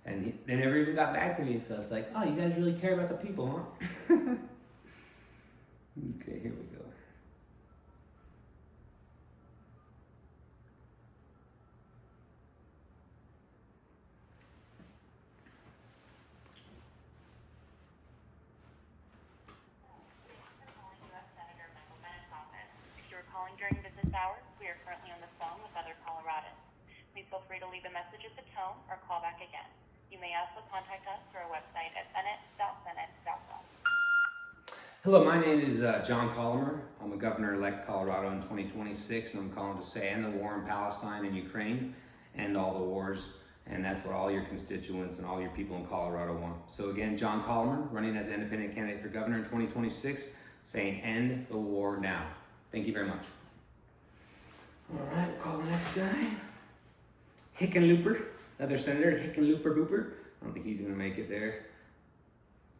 [SPEAKER 1] And they never even got back to me. So I was like, oh, you guys really care about the people, huh? Okay, here we go.
[SPEAKER 2] During business hours, we are currently on the phone with other Coloradans. Please feel free to leave a message at the tone or call back again. You may also contact us through our website at bennett.senate.gov.
[SPEAKER 1] Hello, my name is John Colomer. I'm a governor-elect Colorado in 2026, and I'm calling to say end the war in Palestine and Ukraine, end all the wars, and that's what all your constituents and all your people in Colorado want. So again, John Colomer, running as an independent candidate for governor in 2026, saying end the war now. Thank you very much. All right, we'll call the next guy. Hickenlooper, another senator, Hickenlooper Booper. I don't think he's gonna make it there.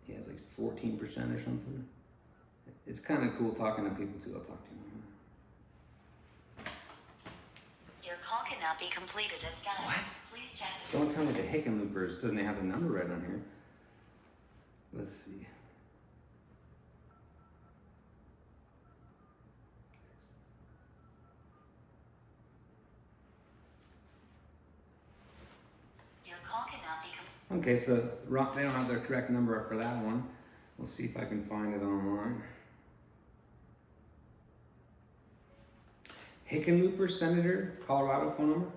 [SPEAKER 1] He has like 14% or something. It's kind of cool talking to people too. I'll talk to him.
[SPEAKER 3] Your call cannot be completed as done.
[SPEAKER 1] What?
[SPEAKER 3] Please check.
[SPEAKER 1] Don't tell me the Hickenloopers doesn't have the number right on here. Let's see. Okay, so they don't have the correct number for that one. We'll see if I can find it online. Hickenlooper, Senator, Colorado phone number.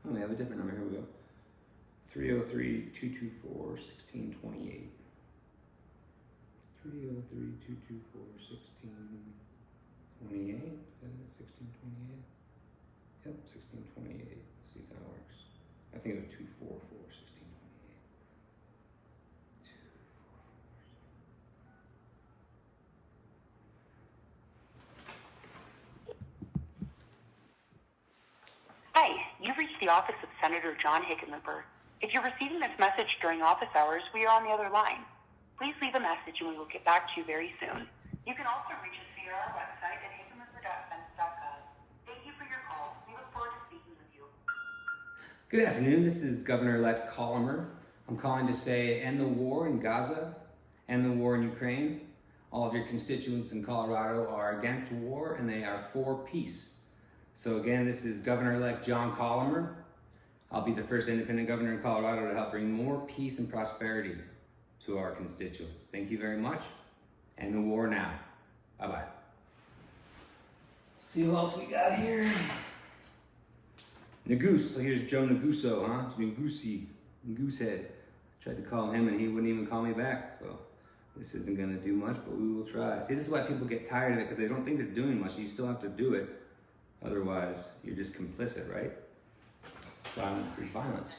[SPEAKER 1] Oh, we have a different number. Here we go. 303-224-1628. 303-224-1628. 1628. Yep, 1628. Let's see if that works. I think it was 244-1628.
[SPEAKER 2] Hi, you've reached the office of Senator John Hickenlooper. If you're receiving this message during office hours, we are on the other line. Please leave a message and we will get back to you very soon. You can also reach us via our website at hickenlooper.senate.gov. Thank you for your call. We look forward to speaking with you.
[SPEAKER 1] Good afternoon. This is Governor-elect Colomer. I'm calling to say end the war in Gaza, end the war in Ukraine. All of your constituents in Colorado are against war and they are for peace. So again, this is Governor-elect John Colomer. I'll be the first independent governor in Colorado to help bring more peace and prosperity to our constituents. Thank you very much. End the war now. Bye-bye. See who else we got here. Nagoose. So here's Joe Naguso, huh? Nagusi. Goosehead. Tried to call him and he wouldn't even call me back. So this isn't going to do much, but we will try. See, this is why people get tired of it, because they don't think they're doing much. You still have to do it. Otherwise, you're just complicit, right? Silence is violence.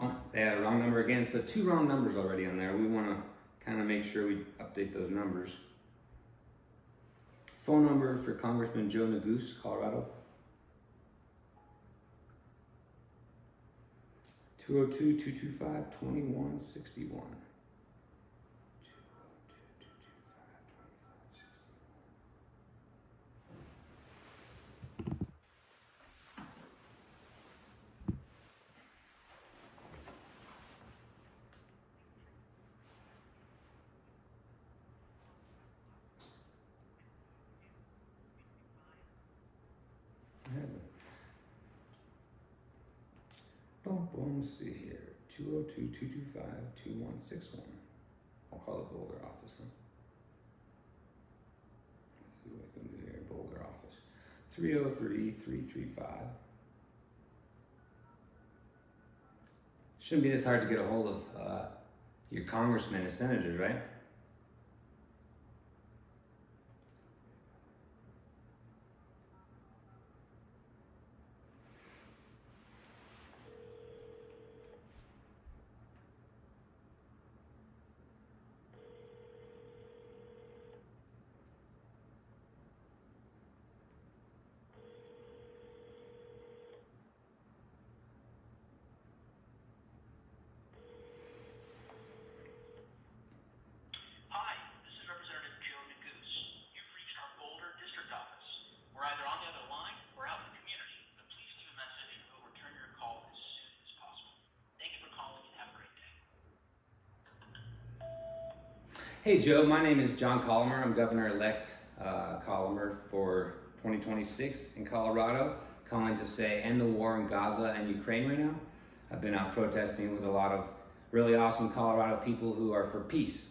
[SPEAKER 1] Oh, they had a wrong number again. So 2 wrong numbers already on there. We want to kind of make sure we update those numbers. Phone number for Congressman Joe Nagoose, Colorado. 202-225-2161. Let's see here. 202-225-2161. I'll call it Boulder office, huh? Let's see what I can do here. Boulder office. 303-335. Shouldn't be this hard to get a hold of your congressmen and senators, right? Hey Joe, my name is John Colomer. I'm Governor-elect Colomer for 2026 in Colorado. Calling to say end the war in Gaza and Ukraine right now. I've been out protesting with a lot of really awesome Colorado people who are for peace.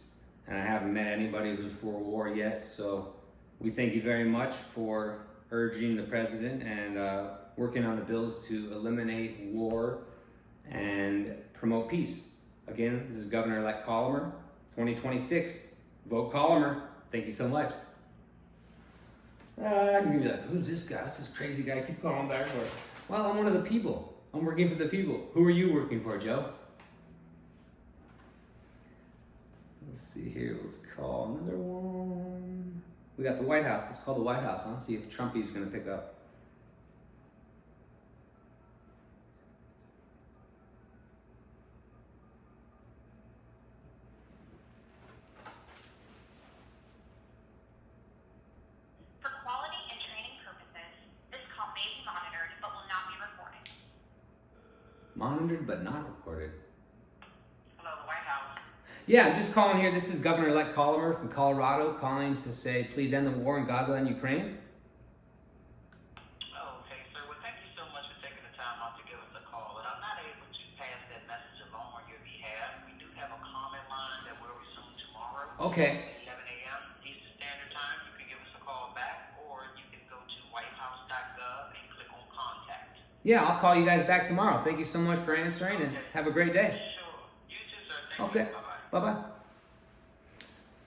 [SPEAKER 1] And I haven't met anybody who's for war yet. So we thank you very much for urging the president and working on the bills to eliminate war and promote peace. Again, this is Governor-elect Colomer, 2026. Vote Colomer. Thank you so much. You're gonna be like, who's this guy? What's this crazy guy? I keep calling back for. Well, I'm one of the people. I'm working for the people. Who are you working for, Joe? Let's see here. Let's call another one. We got the White House. Let's call the White House, huh? See if Trumpy's gonna pick up.
[SPEAKER 2] For quality and training purposes, this call may be monitored but will not be recorded.
[SPEAKER 1] Monitored but not recorded.
[SPEAKER 2] Hello, the White House.
[SPEAKER 1] Yeah, I'm just calling here. This is Governor-elect Colomer from Colorado calling to say please end the war in Gaza and Ukraine.
[SPEAKER 4] Oh, okay, sir. Well, thank you so much for taking the time out to give us a call. And I'm not able to pass that message along on your behalf. We do have a comment line that we'll resume tomorrow.
[SPEAKER 1] Okay.
[SPEAKER 4] At 11 a.m. Eastern Standard Time. You can give us a call back, or you can go to whitehouse.gov and click on contact.
[SPEAKER 1] Yeah, I'll call you guys back tomorrow. Thank you so much for answering and have a great day.
[SPEAKER 4] Sure. You too, sir. Thank
[SPEAKER 1] Okay.
[SPEAKER 4] you. Bye-bye.
[SPEAKER 1] Bye-bye.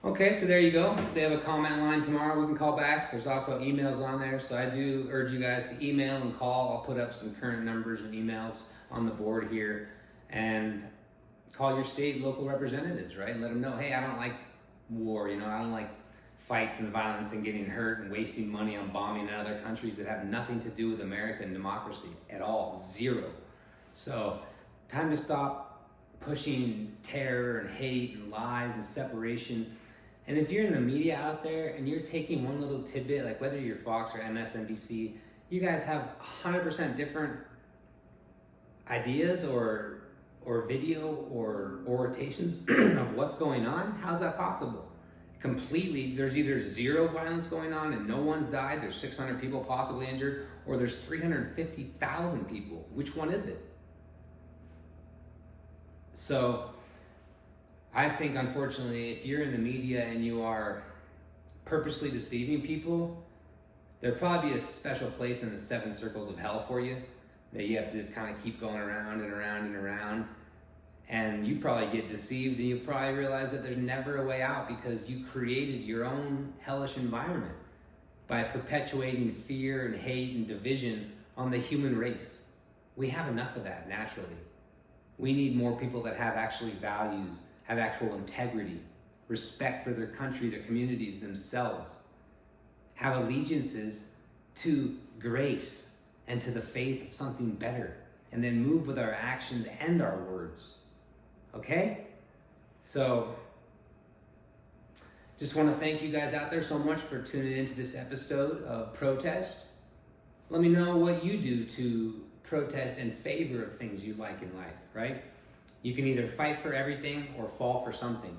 [SPEAKER 1] Okay, so there you go. If they have a comment line tomorrow, we can call back. There's also emails on there, so I do urge you guys to email and call. I'll put up some current numbers and emails on the board here, and call your state and local representatives, right? Let them know, hey, I don't like war, I don't like fights and violence and getting hurt and wasting money on bombing in other countries that have nothing to do with American democracy at all, zero. So, time to stop pushing terror and hate and lies and separation. And if you're in the media out there and you're taking one little tidbit, like whether you're Fox or MSNBC, you guys have 100% different ideas or video or orations of what's going on. How's that possible? Completely, there's either zero violence going on and no one's died, there's 600 people possibly injured, or there's 350,000 people. Which one is it? So, I think, unfortunately, if you're in the media and you are purposely deceiving people, there'll probably be a special place in the 7 circles of hell for you that you have to just kind of keep going around and around and around. And you probably get deceived and you probably realize that there's never a way out because you created your own hellish environment by perpetuating fear and hate and division on the human race. We have enough of that naturally. We need more people that have actually values, have actual integrity, respect for their country, their communities, themselves, have allegiances to grace and to the faith of something better, and then move with our actions and our words. Okay? So, just want to thank you guys out there so much for tuning into this episode of Protest. Let me know what you do to protest in favor of things you like in life, right? You can either fight for everything or fall for something.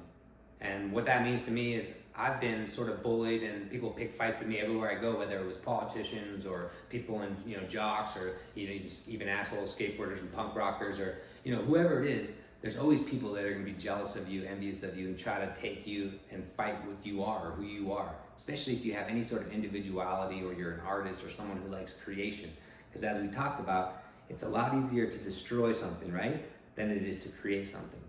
[SPEAKER 1] And what that means to me is I've been sort of bullied and people pick fights with me everywhere I go, whether it was politicians or people in, jocks or even asshole skateboarders and punk rockers or, whoever it is. There's always people that are going to be jealous of you, envious of you, and try to take you and fight what you are or who you are, especially if you have any sort of individuality or you're an artist or someone who likes creation. Because as we talked about, it's a lot easier to destroy something, right, than it is to create something.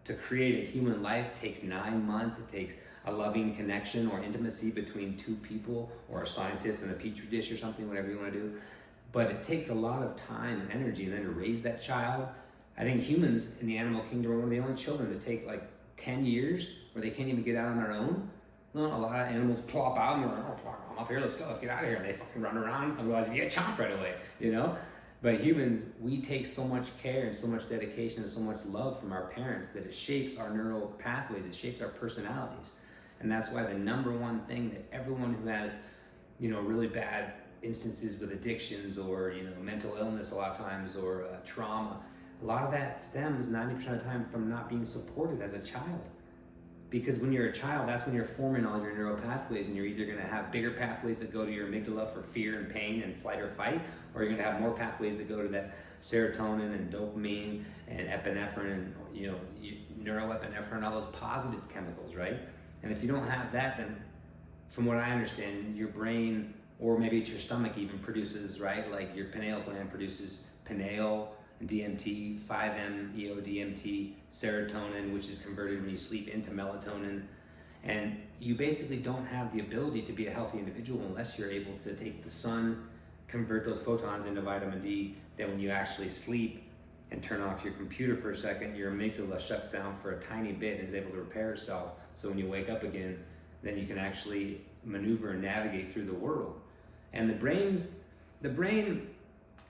[SPEAKER 1] To create a human life takes 9 months. It takes a loving connection or intimacy between 2 people or a scientist and a petri dish or something, whatever you want to do. But it takes a lot of time and energy, and then to raise that child. I think humans in the animal kingdom are one of the only children that take like 10 years where they can't even get out on their own. Well, a lot of animals plop out and they're like, oh, fuck, I'm up here, let's go, let's get out of here. And they fucking run around and realize you get chomped right away, But humans, we take so much care and so much dedication and so much love from our parents that it shapes our neural pathways, it shapes our personalities. And that's why the number one thing that everyone who has, really bad instances with addictions or, mental illness a lot of times or trauma, a lot of that stems 90% of the time from not being supported as a child. Because when you're a child, that's when you're forming all your neural pathways, and you're either going to have bigger pathways that go to your amygdala for fear and pain and flight or fight, or you're going to have more pathways that go to that serotonin and dopamine and epinephrine and neuroepinephrine, all those positive chemicals, right? And if you don't have that, then from what I understand, your brain, or maybe it's your stomach even, produces, right? Like your pineal gland produces pineal, DMT, 5-MeO-DMT, serotonin, which is converted when you sleep into melatonin. And you basically don't have the ability to be a healthy individual unless you're able to take the sun, convert those photons into vitamin D. Then when you actually sleep and turn off your computer for a second, your amygdala shuts down for a tiny bit and is able to repair itself. So when you wake up again, then you can actually maneuver and navigate through the world. And the brain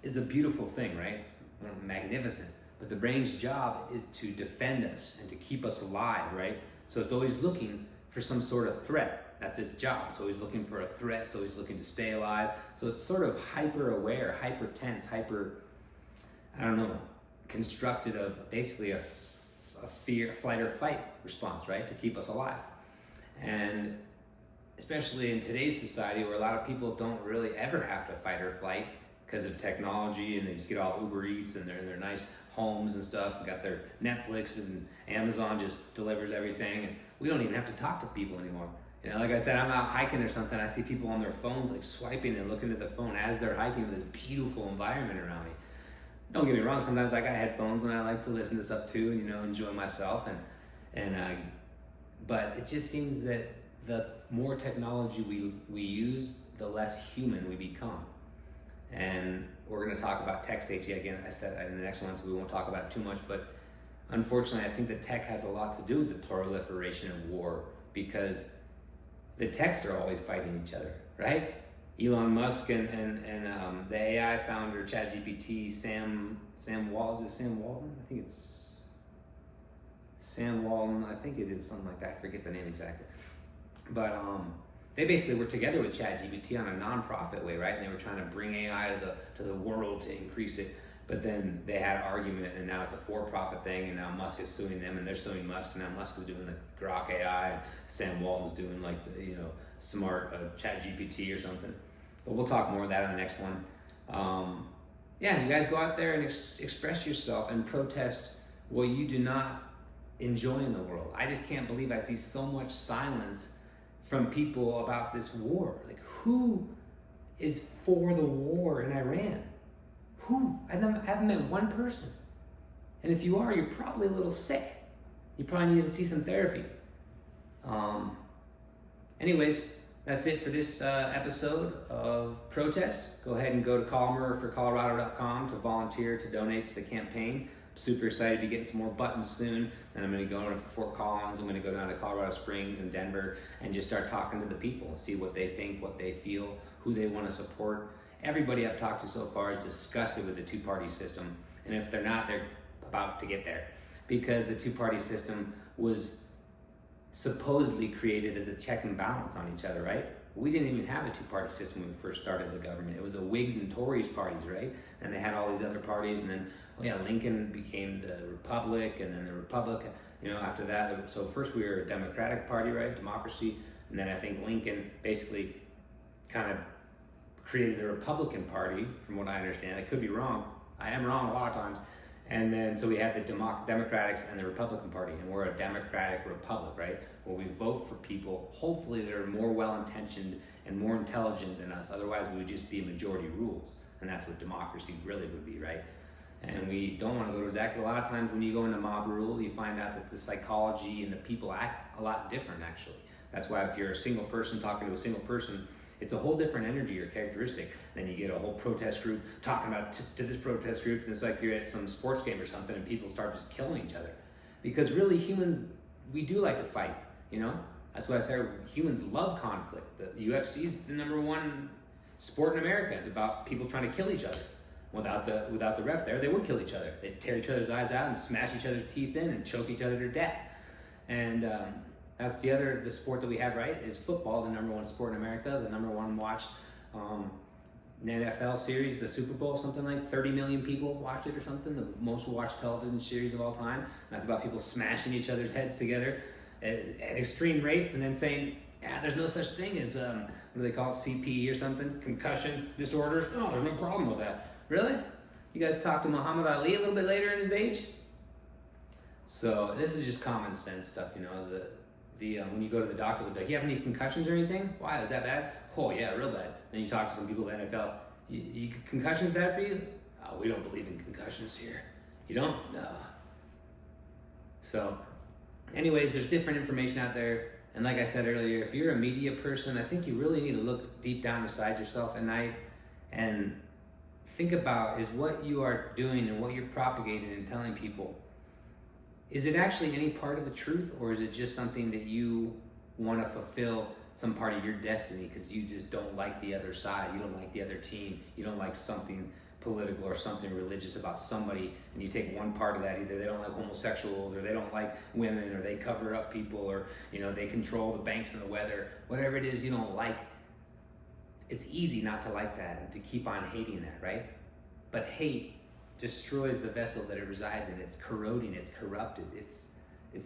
[SPEAKER 1] is a beautiful thing, right? It's magnificent. But the brain's job is to defend us and to keep us alive, right? So it's always looking for some sort of threat. That's its job. It's always looking for a threat. It's always looking to stay alive. So it's sort of hyper aware, hyper tense, constructed of basically a fear, flight or fight response, right? To keep us alive. And especially in today's society where a lot of people don't really ever have to fight or flight because of technology, and they just get all Uber Eats and they're in their nice homes and stuff, and got their Netflix, and Amazon just delivers everything, and we don't even have to talk to people anymore. Like I said, I'm out hiking or something, I see people on their phones like swiping and looking at the phone as they're hiking with this beautiful environment around me. Don't get me wrong, sometimes I got headphones and I like to listen to stuff too, and enjoy myself, and but it just seems that the more technology we use, the less human we become. And we're going to talk about tech safety again, I said in the next one, so we won't talk about it too much, but unfortunately I think that tech has a lot to do with the proliferation of war, because the techs are always fighting each other, right? Elon Musk and the AI founder, ChatGPT, Sam Walton, is it Sam Walton? I think it's Sam Walton, I think it is something like that, I forget the name exactly. But they basically were together with ChatGPT on a non-profit way, right? And they were trying to bring AI to the world to increase it. But then they had argument, and now it's a for-profit thing, and now Musk is suing them, and they're suing Musk, and now Musk is doing the Grok AI, and Sam Walton's doing like the, smart ChatGPT or something. But we'll talk more of that on the next one. Yeah, you guys go out there and express yourself and protest what you do not enjoy in the world. I just can't believe I see so much silence from people about this war. Like, who is for the war in Iran? Who? I haven't met one person. And if you are, you're probably a little sick. You probably need to see some therapy. Anyways, that's it for this episode of Protest. Go ahead and go to calmerforcolorado.com to volunteer to donate to the campaign. I'm super excited to be getting some more buttons soon. And I'm going to go to Fort Collins. I'm going to go down to Colorado Springs and Denver and just start talking to the people, see what they think, what they feel, who they want to support. Everybody I've talked to so far is disgusted with the two-party system. And if they're not, they're about to get there. Because the two-party system was supposedly created as a check and balance on each other, right? We didn't even have a two-party system when we first started the government. It was the Whigs and Tories parties, right? And they had all these other parties, and then, Lincoln became the Republic, and then the Republic, after that. So first we were a Democratic party, right? Democracy. And then I think Lincoln basically kind of created the Republican Party, from what I understand. I could be wrong. I am wrong a lot of times. And then, so we had the Democrats and the Republican Party, and we're a democratic republic, right? Where we vote for people, hopefully that are more well-intentioned and more intelligent than us. Otherwise, we would just be majority rules. And that's what democracy really would be, right? And we don't want to go to that. A lot of times when you go into mob rule, you find out that the psychology and the people act a lot different, actually. That's why if you're a single person talking to a single person, it's a whole different energy or characteristic. Then you get a whole protest group talking about to this protest group, and it's like you're at some sports game or something, and people start just killing each other. Because really, humans, we do like to fight, That's why I say humans love conflict. The UFC is the #1 sport in America. It's about people trying to kill each other. Without the ref there, they would kill each other. They'd tear each other's eyes out and smash each other's teeth in and choke each other to death. And that's the sport that we have, right, is football, the #1 sport in America, the #1 watched NFL series, the Super Bowl, something like 30 million people watched it or something, the most watched television series of all time. And that's about people smashing each other's heads together at extreme rates, and then saying, there's no such thing as, what do they call it, CPE or something, concussion disorders. No, there's no problem with that. Really? You guys talked to Muhammad Ali a little bit later in his age? So this is just common sense stuff, when you go to the doctor, they'll be like, you have any concussions or anything? Why, is that bad? Oh yeah, real bad. Then you talk to some people in the NFL, concussions bad for you? Oh, we don't believe in concussions here. You don't? No. So, anyways, there's different information out there. And like I said earlier, if you're a media person, I think you really need to look deep down inside yourself at night and think about, is what you are doing and what you're propagating and telling people, is it actually any part of the truth, or is it just something that you want to fulfill some part of your destiny because you just don't like the other side, you don't like the other team, you don't like something political or something religious about somebody, and you take one part of that, either they don't like homosexuals, or they don't like women, or they cover up people, or they control the banks and the weather, whatever it is you don't like. It's easy not to like that and to keep on hating that, right? But hate destroys the vessel that it resides in. It's corroding, it's corrupted, it's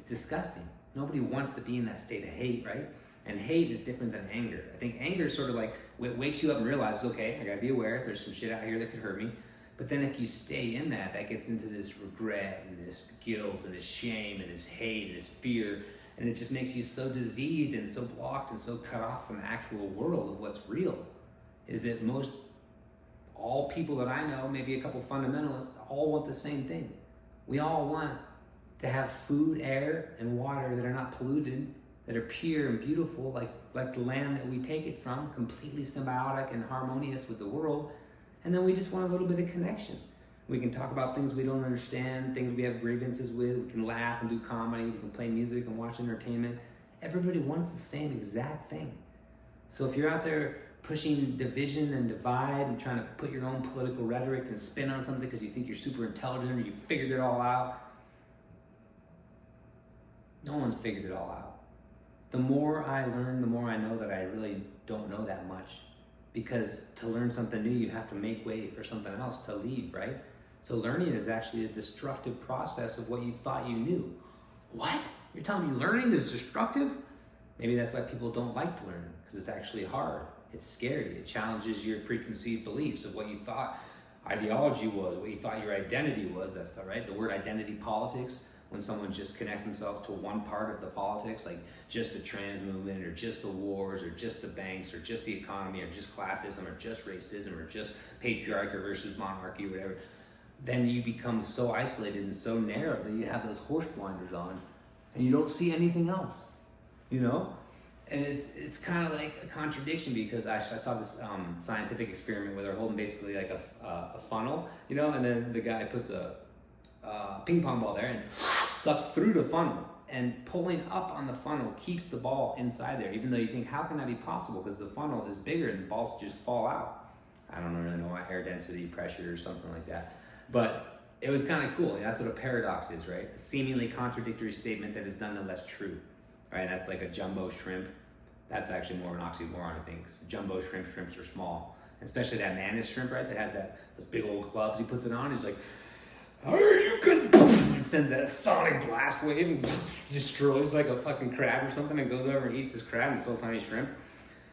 [SPEAKER 1] disgusting. Nobody wants to be in that state of hate, right? And hate is different than anger. I think anger is sort of like, it wakes you up and realizes, okay, I gotta be aware, there's some shit out here that could hurt me. But then if you stay in that gets into this regret and this guilt and this shame and this hate and this fear, and it just makes you so diseased and so blocked and so cut off from the actual world of what's real. Is that all people that I know, maybe a couple fundamentalists, all want the same thing. We all want to have food, air, and water that are not polluted that are pure and beautiful, like the land that we take it from, completely symbiotic and harmonious with the world. And then we just want a little bit of connection. We can talk about things we don't understand, things we have grievances with. We can laugh and do comedy. We can play music and watch entertainment. Everybody wants the same exact thing. So if you're out there pushing division and divide and trying to put your own political rhetoric and spin on something because you think you're super intelligent or you figured it all out, no one's figured it all out. The more I learn, the more I know that I really don't know that much. Because to learn something new, you have to make way for something else to leave, right? So learning is actually a destructive process of what you thought you knew. What? You're telling me learning is destructive? Maybe that's why people don't like to learn, because it's actually hard. It's scary. It challenges your preconceived beliefs of what you thought ideology was, what you thought your identity was. That's right. The word identity politics, when someone just connects themselves to one part of the politics, like just the trans movement or just the wars or just the banks or just the economy or just classism or just racism or just patriarchy versus monarchy or whatever, then you become so isolated and so narrow that you have those horse blinders on and you don't see anything else, you know? And it's kind of like a contradiction, because I saw this scientific experiment where they're holding basically like a funnel, you know, and then the guy puts a ping pong ball there and sucks through the funnel, and pulling up on the funnel keeps the ball inside there, even though you think, how can that be possible? Because the funnel is bigger and the balls just fall out. I don't really know, air density, pressure, or something like that. But it was kind of cool. That's what a paradox is, right? A seemingly contradictory statement that is nonetheless true, right? That's like a jumbo shrimp. That's actually more of an oxymoron, I think. Jumbo shrimps are small. And especially that mantis shrimp, right? That has those big old gloves he puts it on. He's like, how are you good? He sends that sonic blast wave and destroys like a fucking crab or something, and goes over and eats this crab and this little tiny shrimp,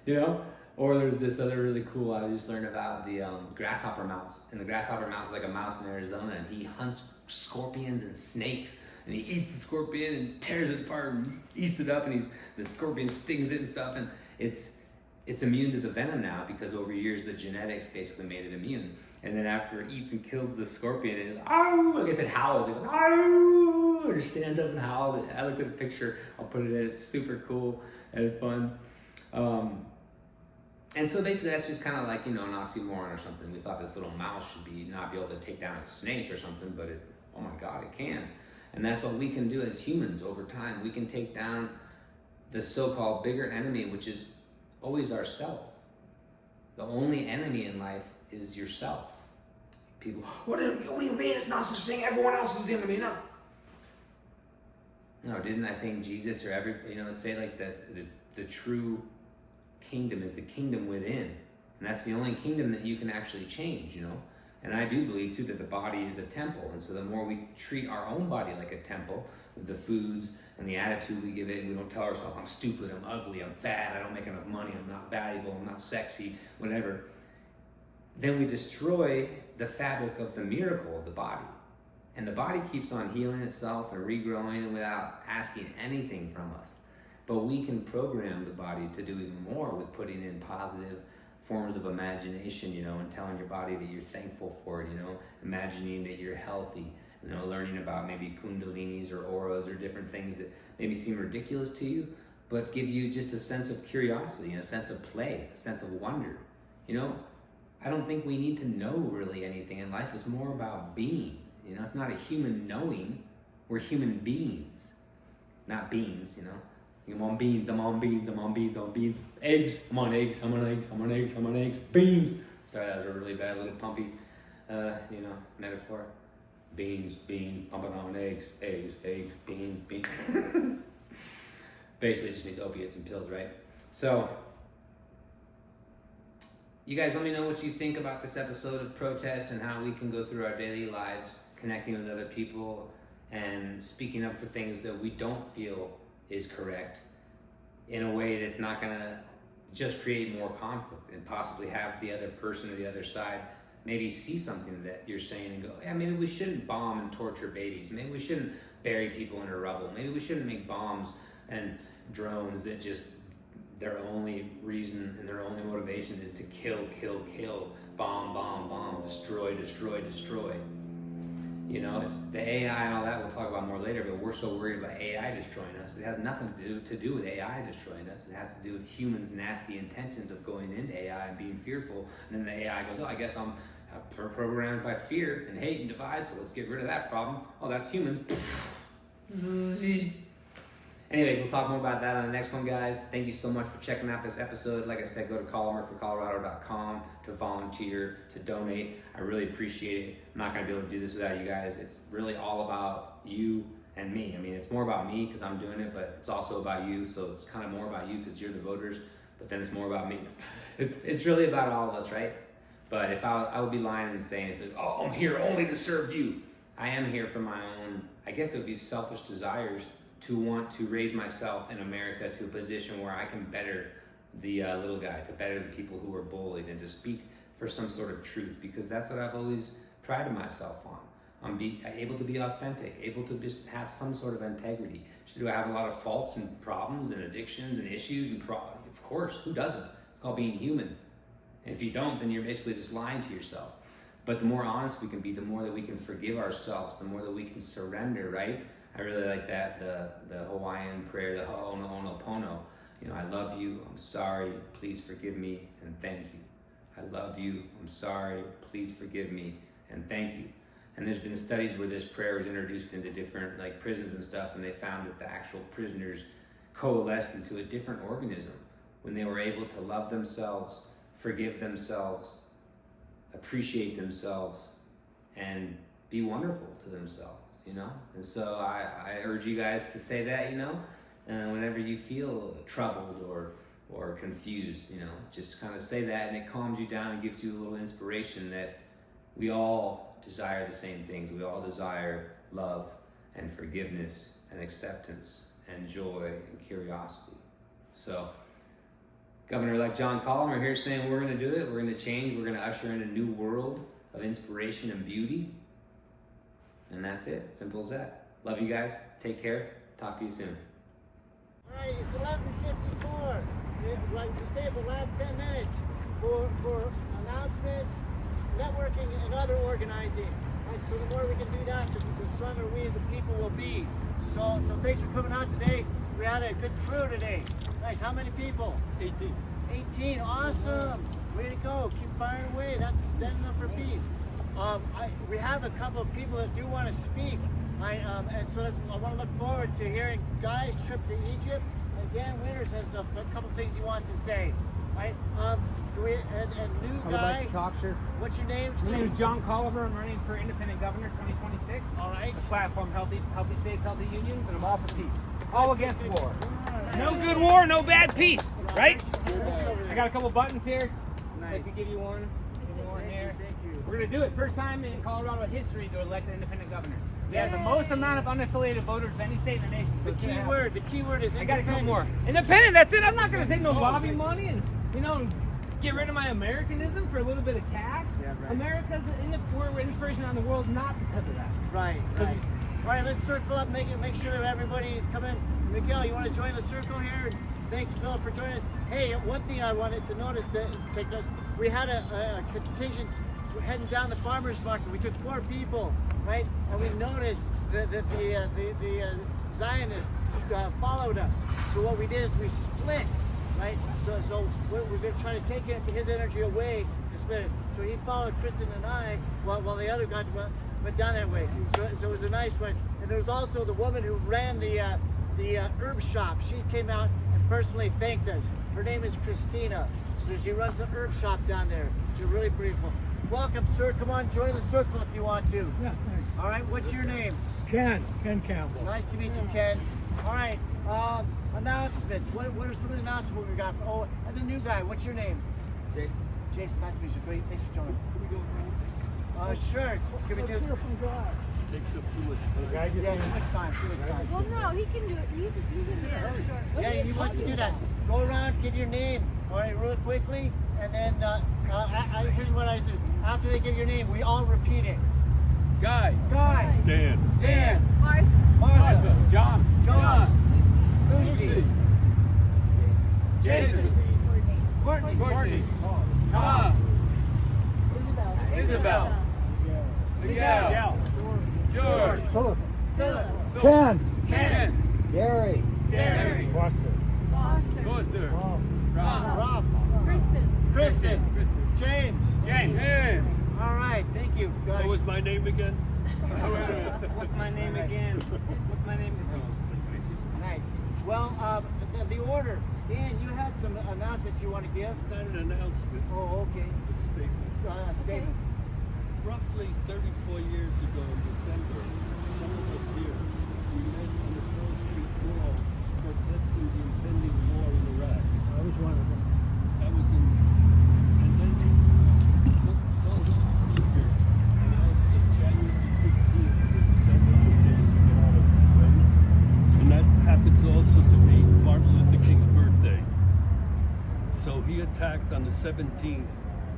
[SPEAKER 1] you know? Or there's this other really cool, I just learned about the grasshopper mouse. And the grasshopper mouse is like a mouse in Arizona, and he hunts scorpions and snakes. And he eats the scorpion and tears it apart and eats it up, and the scorpion stings it and stuff. And it's immune to the venom now, because over years the genetics basically made it immune. And then after it eats and kills the scorpion, it, I guess it howls. It goes, ow, or stands up and howls. I looked at the picture. I'll put it in. It's super cool and fun. And so basically that's just kind of like, you know, an oxymoron or something. We thought this little mouse should not be able to take down a snake or something, but oh my God, it can. And that's what we can do as humans over time. We can take down the so-called bigger enemy, which is always ourself. The only enemy in life is yourself. People, what do you mean it's not such a thing? Everyone else is the enemy. No, didn't I think Jesus or say like that the true kingdom is the kingdom within. And that's the only kingdom that you can actually change, you know? And I do believe too that the body is a temple. And so the more we treat our own body like a temple, with the foods and the attitude we give it, we don't tell ourselves, I'm stupid, I'm ugly, I'm fat, I don't make enough money, I'm not valuable, I'm not sexy, whatever, then we destroy the fabric of the miracle of the body. And the body keeps on healing itself and regrowing without asking anything from us. But we can program the body to do even more with putting in positive forms of imagination, you know, and telling your body that you're thankful for it, you know, imagining that you're healthy, you know, learning about maybe kundalinis or auras or different things that maybe seem ridiculous to you, but give you just a sense of curiosity, a sense of play, a sense of wonder. You know, I don't think we need to know really anything in life. It's more about being. You know, it's not a human knowing. We're human beings, not beings, you know. I'm on beans, I'm on beans, I'm on beans, I'm on beans. Eggs, I'm on eggs, I'm on eggs, I'm on eggs, I'm on eggs. Beans. Sorry, that was a really bad little pumpy, metaphor. Beans, pumping on eggs, beans. Basically, it just means opiates and pills, right? So, you guys let me know what you think about this episode of Protest and how we can go through our daily lives connecting with other people and speaking up for things that we don't feel is correct in a way that's not going to just create more conflict and possibly have the other person or the other side maybe see something that you're saying and go, yeah, maybe we shouldn't bomb and torture babies. Maybe we shouldn't bury people in rubble. Maybe we shouldn't make bombs and drones that just their only reason and their only motivation is to kill, bomb, destroy. You know, it's the AI and all that we'll talk about more later, but we're so worried about AI destroying us. It has nothing to do with AI destroying us. It has to do with humans' nasty intentions of going into AI and being fearful. And then the AI goes, oh, I guess I'm programmed by fear and hate and divide, so let's get rid of that problem. Oh, that's humans. Anyways, we'll talk more about that on the next one, guys. Thank you so much for checking out this episode. Like I said, go to columnforcolorado.com to volunteer, to donate. I really appreciate it. I'm not going to be able to do this without you guys. It's really all about you and me. I mean, it's more about me because I'm doing it, but it's also about you. So it's kind of more about you because you're the voters, but then it's more about me. It's really about all of us, right? But if I would be lying and saying, oh, I'm here only to serve you. I am here for my own, I guess it would be selfish desires to want to raise myself in America to a position where I can better the little guy, to better the people who are bullied, and to speak for some sort of truth, because that's what I've always prided myself on. I'm able to be authentic, able to just have some sort of integrity. Do I have a lot of faults and problems and addictions and issues? Of course, who doesn't? It's called being human. And if you don't, then you're basically just lying to yourself. But the more honest we can be, the more that we can forgive ourselves, the more that we can surrender, right? I really like that, the Hawaiian prayer, the ho'onopono. You know, I love you, I'm sorry, please forgive me, and thank you. I love you, I'm sorry, please forgive me, and thank you. And there's been studies where this prayer was introduced into different like prisons and stuff, and they found that the actual prisoners coalesced into a different organism when they were able to love themselves, forgive themselves, appreciate themselves, and be wonderful to themselves. You know, and so I urge you guys to say that, you know, whenever you feel troubled or confused, you know, just kind of say that, and it calms you down and gives you a little inspiration that we all desire the same things. We all desire love and forgiveness and acceptance and joy and curiosity. So Governor-elect John Collin here saying we're going to do it. We're going to change. We're going to usher in a new world of inspiration and beauty. And that's it. Simple as that. Love you guys. Take care. Talk to you soon.
[SPEAKER 5] All right, it's 11:54. Like we say, the last 10 minutes for announcements, networking, and other organizing. Right, so the more we can do that, the stronger we the people will be. So thanks for coming out today. We had a good crew today. Nice. How many people? 18. 18. Awesome. Way to go. Keep firing away. That's standing up for peace. We have a couple of people that do want to speak, and so I want to look forward to hearing Guy's trip to Egypt, and Dan Winters has a couple things he wants to say, right? New guy,
[SPEAKER 6] like to talk, sure.
[SPEAKER 5] What's your name?
[SPEAKER 6] My name is John Colliver. I'm running for independent governor 2026.
[SPEAKER 5] All right.
[SPEAKER 6] The platform, healthy states, healthy unions, and I'm all for peace. All against war. No good war, no bad peace, right? I got a couple buttons here.
[SPEAKER 5] Nice.
[SPEAKER 6] I can give you one. Here.
[SPEAKER 5] Thank you.
[SPEAKER 6] We're going to do it. First time in Colorado history to elect an independent governor. We have the most amount of unaffiliated voters of any state in the nation. So
[SPEAKER 5] The key word is
[SPEAKER 6] I got a couple
[SPEAKER 5] independence.
[SPEAKER 6] more. Independent, that's it. I'm not going to take no lobby money and, get rid of my Americanism for a little bit of cash.
[SPEAKER 5] Yeah, right.
[SPEAKER 6] America's we're inspiration on the world, not because of that.
[SPEAKER 5] Right. All right, let's circle up, make sure that everybody's coming. Miguel, you want to join the circle here? Thanks, Phil, for joining us. Hey, one thing I wanted to take notice, we had a contingent heading down the farmers market. We took 4 people, right? And we noticed that the Zionists followed us. So what we did is we split, right? So we've been trying to take his energy away to split it. So he followed Kristen and I, while the other guy went down that way. So it was a nice one. And there was also the woman who ran the herb shop. She came out and personally thanked us. Her name is Christina. So she runs the herb shop down there. She's really beautiful. Welcome, sir. Come on, join the circle if you want to.
[SPEAKER 7] Yeah, thanks.
[SPEAKER 5] All right, what's your name?
[SPEAKER 7] Ken Campbell.
[SPEAKER 5] Nice to meet you, Ken. All right, announcements. What are some of the announcements we got? Oh, and the new guy. What's your name?
[SPEAKER 8] Jason.
[SPEAKER 5] Jason, nice to meet you. Great, thanks for joining.
[SPEAKER 7] Can we go around?
[SPEAKER 5] Sure. Can we
[SPEAKER 7] Let's
[SPEAKER 5] do?
[SPEAKER 7] hear from God.
[SPEAKER 8] Takes up too much time.
[SPEAKER 5] Yeah, too much time.
[SPEAKER 9] Well, no, he can do it. He's in there.
[SPEAKER 5] Yeah, he wants to do that. Go around, give your name, all right, really quickly, and then here's what I said. After they give your name, we all repeat it.
[SPEAKER 6] Guy.
[SPEAKER 5] Dan.
[SPEAKER 6] Martha. John.
[SPEAKER 5] Lucy. Jason. Courtney.
[SPEAKER 6] Tom.
[SPEAKER 9] Isabel.
[SPEAKER 6] Miguel.
[SPEAKER 7] Philip.
[SPEAKER 5] Philip.
[SPEAKER 7] Ken.
[SPEAKER 6] Ken.
[SPEAKER 5] Gary.
[SPEAKER 6] Gary.
[SPEAKER 7] Foster.
[SPEAKER 6] Foster.
[SPEAKER 5] Rob.
[SPEAKER 9] Kristen.
[SPEAKER 5] Kristen. James.
[SPEAKER 6] James.
[SPEAKER 5] All right, thank you.
[SPEAKER 8] What was my name again?
[SPEAKER 6] What's my name again? What's my name again?
[SPEAKER 5] Nice. Well, the order. Dan, you had some announcements you want to give?
[SPEAKER 8] Not an announcement,
[SPEAKER 5] Oh, okay.
[SPEAKER 8] a statement.
[SPEAKER 5] Statement.
[SPEAKER 8] Roughly 34 years ago in December, some of us here, we met on the Pearl Street Mall protesting the impending war in Iraq.
[SPEAKER 7] I was one of them.
[SPEAKER 8] That was in, and then all the speaker announced that January 16th was Veterans Day to get out of the way. And that happens also to be Martin Luther King's birthday. So he attacked on the 17th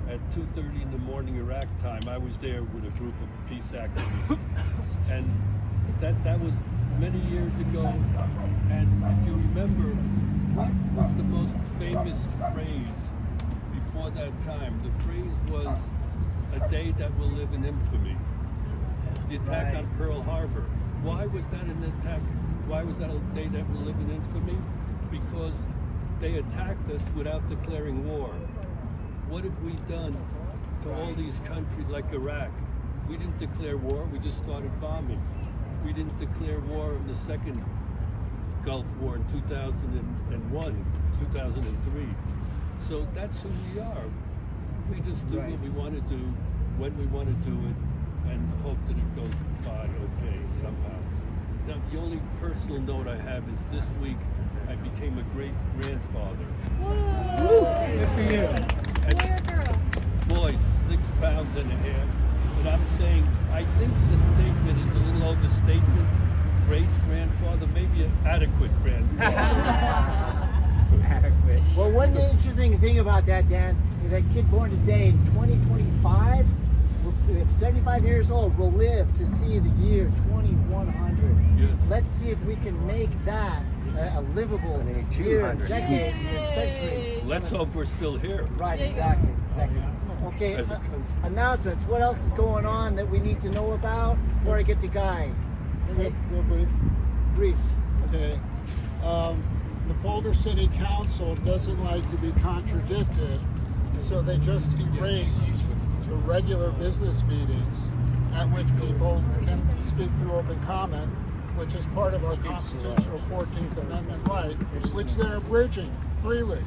[SPEAKER 8] at 2:30 in the morning Iraq time. I was there with a group of peace activists. And that was many years ago. And if you remember, what was the most famous phrase before that time? The phrase was, "A day that will live in infamy." The attack on Pearl Harbor. Why was that an attack? Why was that a day that will live in infamy? Because they attacked us without declaring war. What have we done to all these countries like Iraq? We didn't declare war, we just started bombing. We didn't declare war in the second Gulf War in 2001, 2003. So that's who we are. We just do what we want to do, when we want to do it, and hope that it goes by okay somehow. Now, the only personal note I have is this week I became a great-grandfather.
[SPEAKER 7] Good for you.
[SPEAKER 9] Boy or girl?
[SPEAKER 8] Boy, 6 pounds and a half. But I'm saying, I think the statement is a little overstatement. Great-grandfather, maybe an adequate grandfather.
[SPEAKER 6] Adequate.
[SPEAKER 5] Well, one interesting thing about that, Dan, is that kid born today in 2025, if 75 years old, will live to see the year 2100.
[SPEAKER 8] Yes.
[SPEAKER 5] Let's see if we can make that a livable year, decade, century.
[SPEAKER 8] Let's hope we're still here.
[SPEAKER 5] Right, exactly. Okay,
[SPEAKER 8] As a country.
[SPEAKER 5] announcements. What else is going on that we need to know about before I get to Guy?
[SPEAKER 10] Real brief.
[SPEAKER 5] Brief.
[SPEAKER 10] Okay. The Boulder City Council doesn't like to be contradicted, so they just erased the regular business meetings at which people can speak through open comment, which is part of our constitutional 14th Amendment right, which they're abridging freely.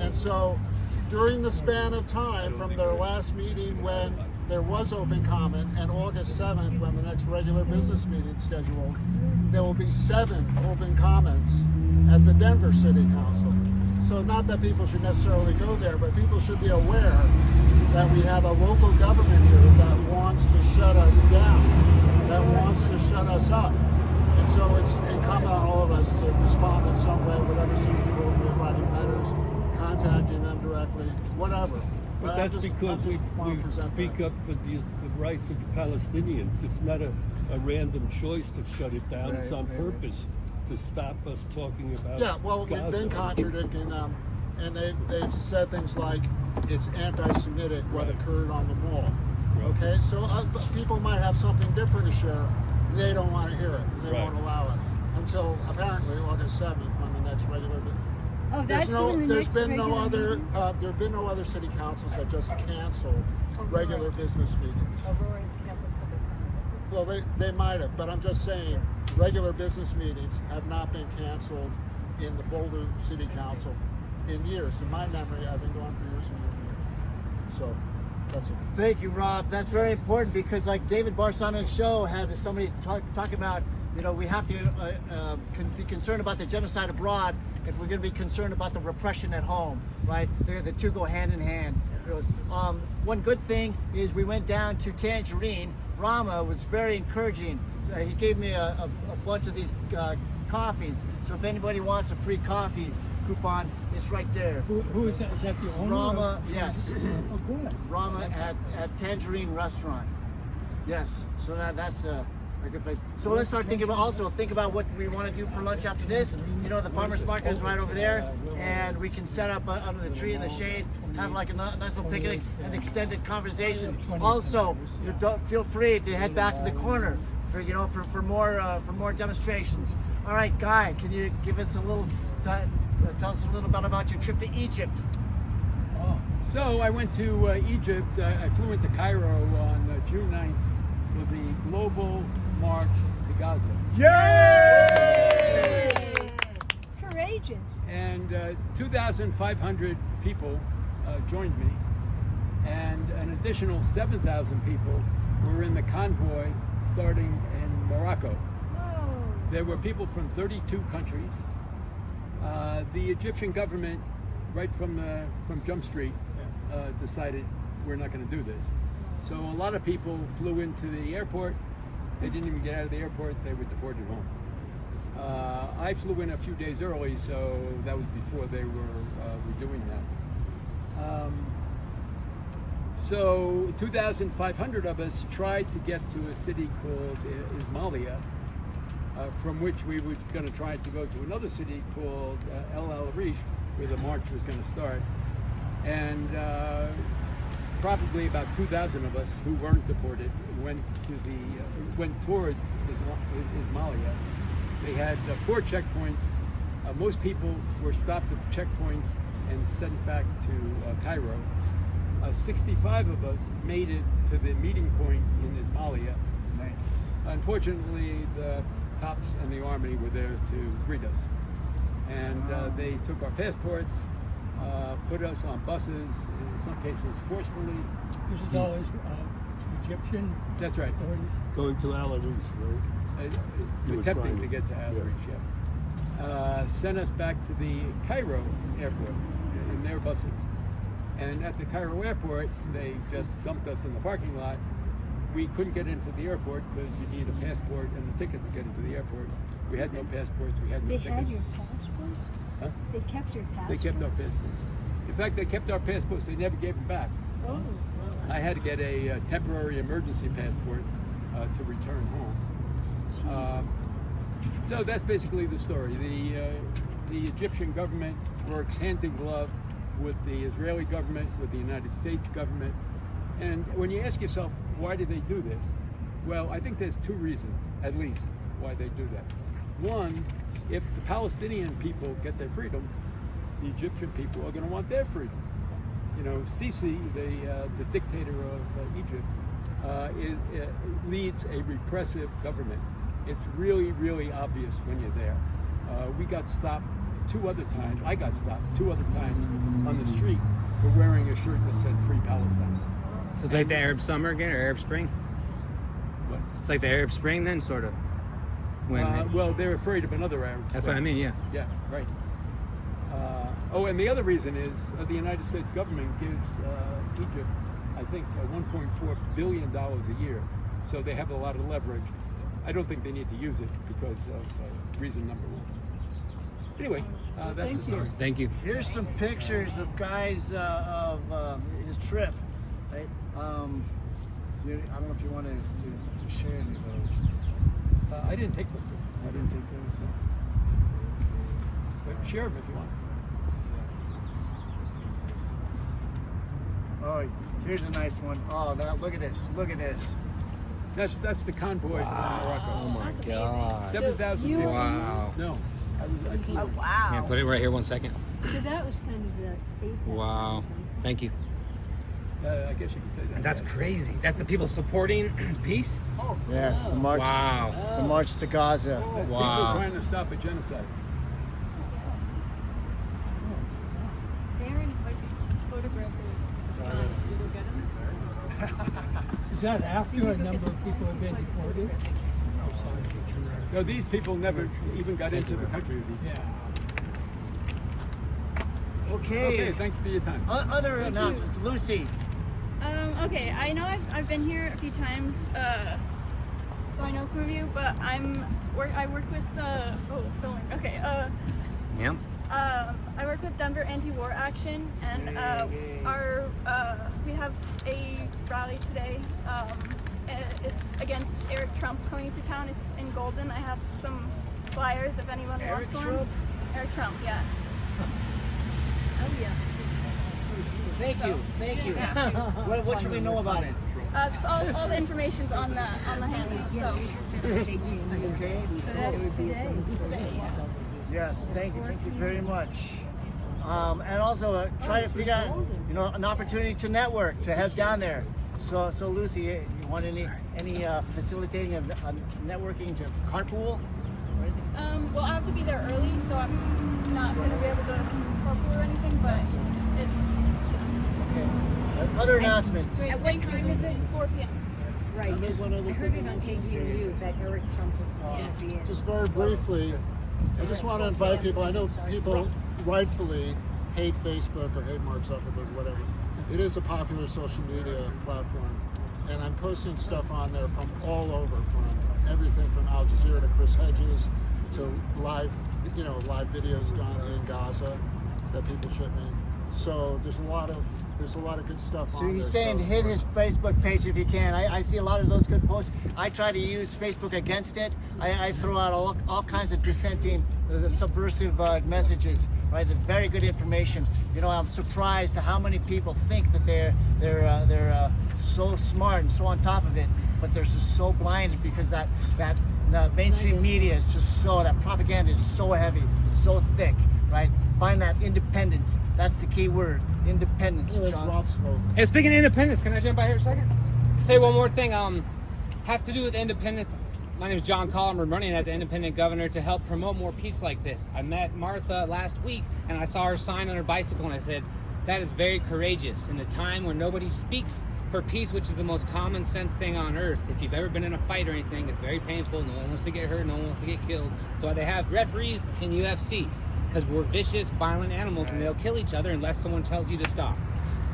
[SPEAKER 10] And so during the span of time from their last meeting when there was open comment and August 7th when the next regular business meeting is scheduled, there will be 7 open comments at the Denver City Council. So not that people should necessarily go there, but people should be aware that we have a local government here that wants to shut us down, that wants to shut us up. And so it's incumbent on all of us to respond in some way, whatever seems appropriate, writing letters, contacting them directly, whatever.
[SPEAKER 8] But that's because we speak up for the rights of the Palestinians. It's not a random choice to shut it down. It's on purpose to stop us talking about
[SPEAKER 10] Yeah, well,
[SPEAKER 8] Gaza.
[SPEAKER 10] we've been contradicting them, and they've said things like it's anti-Semitic what occurred on the mall. Okay, so people might have something different to share. They don't want to hear it. They won't allow it until apparently August 7th when the next regular.
[SPEAKER 9] Oh, that's
[SPEAKER 10] There's been no other. There have been no other city councils that just canceled regular business meetings.
[SPEAKER 9] Aurora's canceled public comment.
[SPEAKER 10] Well, they might have, but I'm just saying regular business meetings have not been canceled in the Boulder City Council in years. In my memory, I've been going for years and years and years. So that's it.
[SPEAKER 5] Thank you, Rob. That's very important because, like David Barsimon's show had somebody talk about, we have to be concerned about the genocide abroad if we're going to be concerned about the repression at home, right? The two go hand in hand. One good thing is we went down to Tangerine. Rama was very encouraging. He gave me a bunch of these coffees. So if anybody wants a free coffee coupon, it's right there.
[SPEAKER 7] Who is that? Is that the owner?
[SPEAKER 5] Rama, yes.
[SPEAKER 7] Oh, good.
[SPEAKER 5] Rama at Tangerine Restaurant. Yes, so that's a good place. So let's start thinking about what we want to do for lunch after this. The farmer's market is right over there, and we can set up under the tree in the shade, have like a nice little picnic and extended conversation. Also, feel free to head back to the corner for more demonstrations. All right, Guy, can you give us a little tell us a little bit about your trip to Egypt?
[SPEAKER 8] So I went to Egypt. I flew into Cairo on June 9th for the Global March to Gaza.
[SPEAKER 5] Yay!
[SPEAKER 9] Courageous.
[SPEAKER 8] And 2,500 people joined me, and an additional 7,000 people were in the convoy starting in Morocco.
[SPEAKER 9] Whoa.
[SPEAKER 8] There were people from 32 countries. The Egyptian government, right from Jump Street, decided we're not going to do this. So a lot of people flew into the airport. They didn't even get out of the airport. They were deported home. I flew in a few days early, so that was before they were doing that. So 2,500 of us tried to get to a city called Ismailia, from which we were going to try to go to another city called El Arish, where the march was going to start. And probably about 2,000 of us who weren't deported went towards Ismailia. They had 4 checkpoints. Most people were stopped at the checkpoints and sent back to Cairo. 65 of us made it to the meeting point in Ismailia.
[SPEAKER 5] Nice.
[SPEAKER 8] Unfortunately, the cops and the army were there to greet us. And they took our passports, put us on buses, in some cases forcefully.
[SPEAKER 7] This is all Egyptian
[SPEAKER 8] That's right.
[SPEAKER 7] authorities?
[SPEAKER 8] Going to Al Arish, right? Attempting to get to Al Arish, yeah. Sent us back to the Cairo airport in their buses. And at the Cairo airport, they just dumped us in the parking lot. We couldn't get into the airport because you need a passport and a ticket to get into the airport. We had no passports, we had no
[SPEAKER 9] They
[SPEAKER 8] tickets.
[SPEAKER 9] had your passports?
[SPEAKER 8] Huh?
[SPEAKER 9] They kept your
[SPEAKER 8] They
[SPEAKER 9] passports?
[SPEAKER 8] kept our passports. In fact, they kept our passports, they never gave them back.
[SPEAKER 9] Oh.
[SPEAKER 8] I had to get a temporary emergency passport to return home. So that's basically the story. The Egyptian government works hand in glove with the Israeli government, with the United States government. And when you ask yourself, why do they do this? Well, I think there's 2 reasons, at least, why they do that. One, if the Palestinian people get their freedom, the Egyptian people are going to want their freedom. You know, Sisi, the dictator of Egypt, leads a repressive government. It's really, really obvious when you're there. We got stopped 2 other times. I got stopped 2 other times on the street for wearing a shirt that said Free Palestine.
[SPEAKER 6] So it's like the Arab Summer again, or Arab Spring?
[SPEAKER 8] What?
[SPEAKER 6] It's like the Arab Spring then, sort of.
[SPEAKER 8] Well, they're afraid of another Arab
[SPEAKER 6] That's
[SPEAKER 8] Spring.
[SPEAKER 6] what I mean, yeah.
[SPEAKER 8] Yeah, right. And the other reason is the United States government gives Egypt, I think, $1.4 billion a year. So they have a lot of leverage. I don't think they need to use it because of reason number 1. Anyway, that's the story.
[SPEAKER 6] Thank you.
[SPEAKER 5] Here's some pictures of guys of his trip. Right? I don't know if you want to share any of those.
[SPEAKER 8] I didn't take those. But share them if you want.
[SPEAKER 5] Oh, here's a nice one. Oh, look at this. Look at this.
[SPEAKER 8] That's the convoy from Morocco.
[SPEAKER 6] Oh my
[SPEAKER 9] That's
[SPEAKER 6] God.
[SPEAKER 8] 7,000
[SPEAKER 9] you-
[SPEAKER 8] people.
[SPEAKER 6] Wow.
[SPEAKER 8] No, I flew.
[SPEAKER 9] Oh, wow.
[SPEAKER 6] Yeah, put it right here 1 second.
[SPEAKER 9] So that was kind of the 8,000.
[SPEAKER 6] Wow. Thank you.
[SPEAKER 8] I guess you could say that.
[SPEAKER 6] That's crazy. That's the people supporting peace?
[SPEAKER 5] Yes, the march.
[SPEAKER 6] Wow.
[SPEAKER 5] The march to Gaza.
[SPEAKER 8] That's
[SPEAKER 6] Wow.
[SPEAKER 8] people trying to stop a genocide.
[SPEAKER 9] Aaron, if I could photograph it. You go get him?
[SPEAKER 7] Is that after a number of people have been deported?
[SPEAKER 8] No, these people never even got into the country.
[SPEAKER 7] Yeah.
[SPEAKER 8] Okay, thanks for your time.
[SPEAKER 5] Other announcements. Lucy.
[SPEAKER 11] Okay, I know I've been here a few times, so I know some of you, but I work with filming. Okay,
[SPEAKER 6] Yep.
[SPEAKER 11] I work with Denver Anti-War Action, and we have a rally today. It's against Eric Trump coming to town. It's in Golden. I have some flyers if anyone wants one.
[SPEAKER 5] Trump?
[SPEAKER 11] Eric Trump, yeah.
[SPEAKER 9] Oh, yeah.
[SPEAKER 5] Thank you. What should we know about it?
[SPEAKER 11] It's all the information's on the handle. So
[SPEAKER 5] Okay.
[SPEAKER 9] So that's today.
[SPEAKER 5] Yes, thank you very much. And also try to figure out, an opportunity to network, to head down there. So Lucy, you want any facilitating of networking to carpool?
[SPEAKER 11] well, I have to be there early, so I'm not going to be able to carpool or anything. But it's
[SPEAKER 5] Okay. Other announcements.
[SPEAKER 9] At what time is it?
[SPEAKER 11] 4 p.m.
[SPEAKER 9] Right.
[SPEAKER 10] And there's one other
[SPEAKER 9] I heard
[SPEAKER 10] thing.
[SPEAKER 9] it on KGNU that Eric Trump was going to be in.
[SPEAKER 10] Just very briefly, I just want to invite people. I know people rightfully hate Facebook or hate Mark Zuckerberg, whatever. It is a popular social media platform, and I'm posting stuff on there from all over, from everything from Al Jazeera to Chris Hedges to live videos done in Gaza that people ship me. So there's a lot of good stuff
[SPEAKER 5] So
[SPEAKER 10] on
[SPEAKER 5] he's
[SPEAKER 10] there.
[SPEAKER 5] saying
[SPEAKER 10] So-
[SPEAKER 5] hit his Facebook page if you can. I see a lot of those good posts. I try to use Facebook against it. I throw out all kinds of dissenting, subversive messages. Right, the very good information. I'm surprised at how many people think that they're so smart and so on top of it, but they're just so blinded because that mainstream media is just that propaganda is so heavy, so thick. Right, find that independence. That's the key word. Independence.
[SPEAKER 10] It's
[SPEAKER 5] John.
[SPEAKER 10] Rob Smoke.
[SPEAKER 6] Hey, speaking of independence, can I jump by here a second? Say one more thing. Have to do with independence. My name is John Collum. I'm running as an independent governor to help promote more peace like this. I met Martha last week, and I saw her sign on her bicycle, and I said, that is very courageous. In a time where nobody speaks for peace, which is the most common sense thing on earth. If you've ever been in a fight or anything, it's very painful. No one wants to get hurt. No one wants to get killed. So they have referees in UFC, because we're vicious, violent animals, and they'll kill each other unless someone tells you to stop.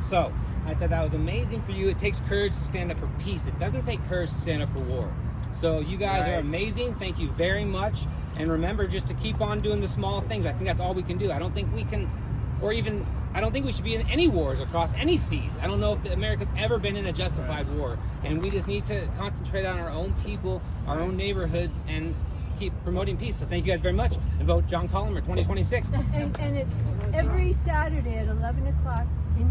[SPEAKER 6] So I said that was amazing for you. It takes courage to stand up for peace. It doesn't take courage to stand up for war. So you guys are amazing. Thank you very much. And remember just to keep on doing the small things. I think that's all we can do. I don't think we can, I don't think we should be in any wars across any seas. I don't know if America's ever been in a justified war. And we just need to concentrate on our own people, our own neighborhoods, and keep promoting peace. So thank you guys very much, and vote John Collum for 2026.
[SPEAKER 9] And it's every Saturday at 11 o'clock in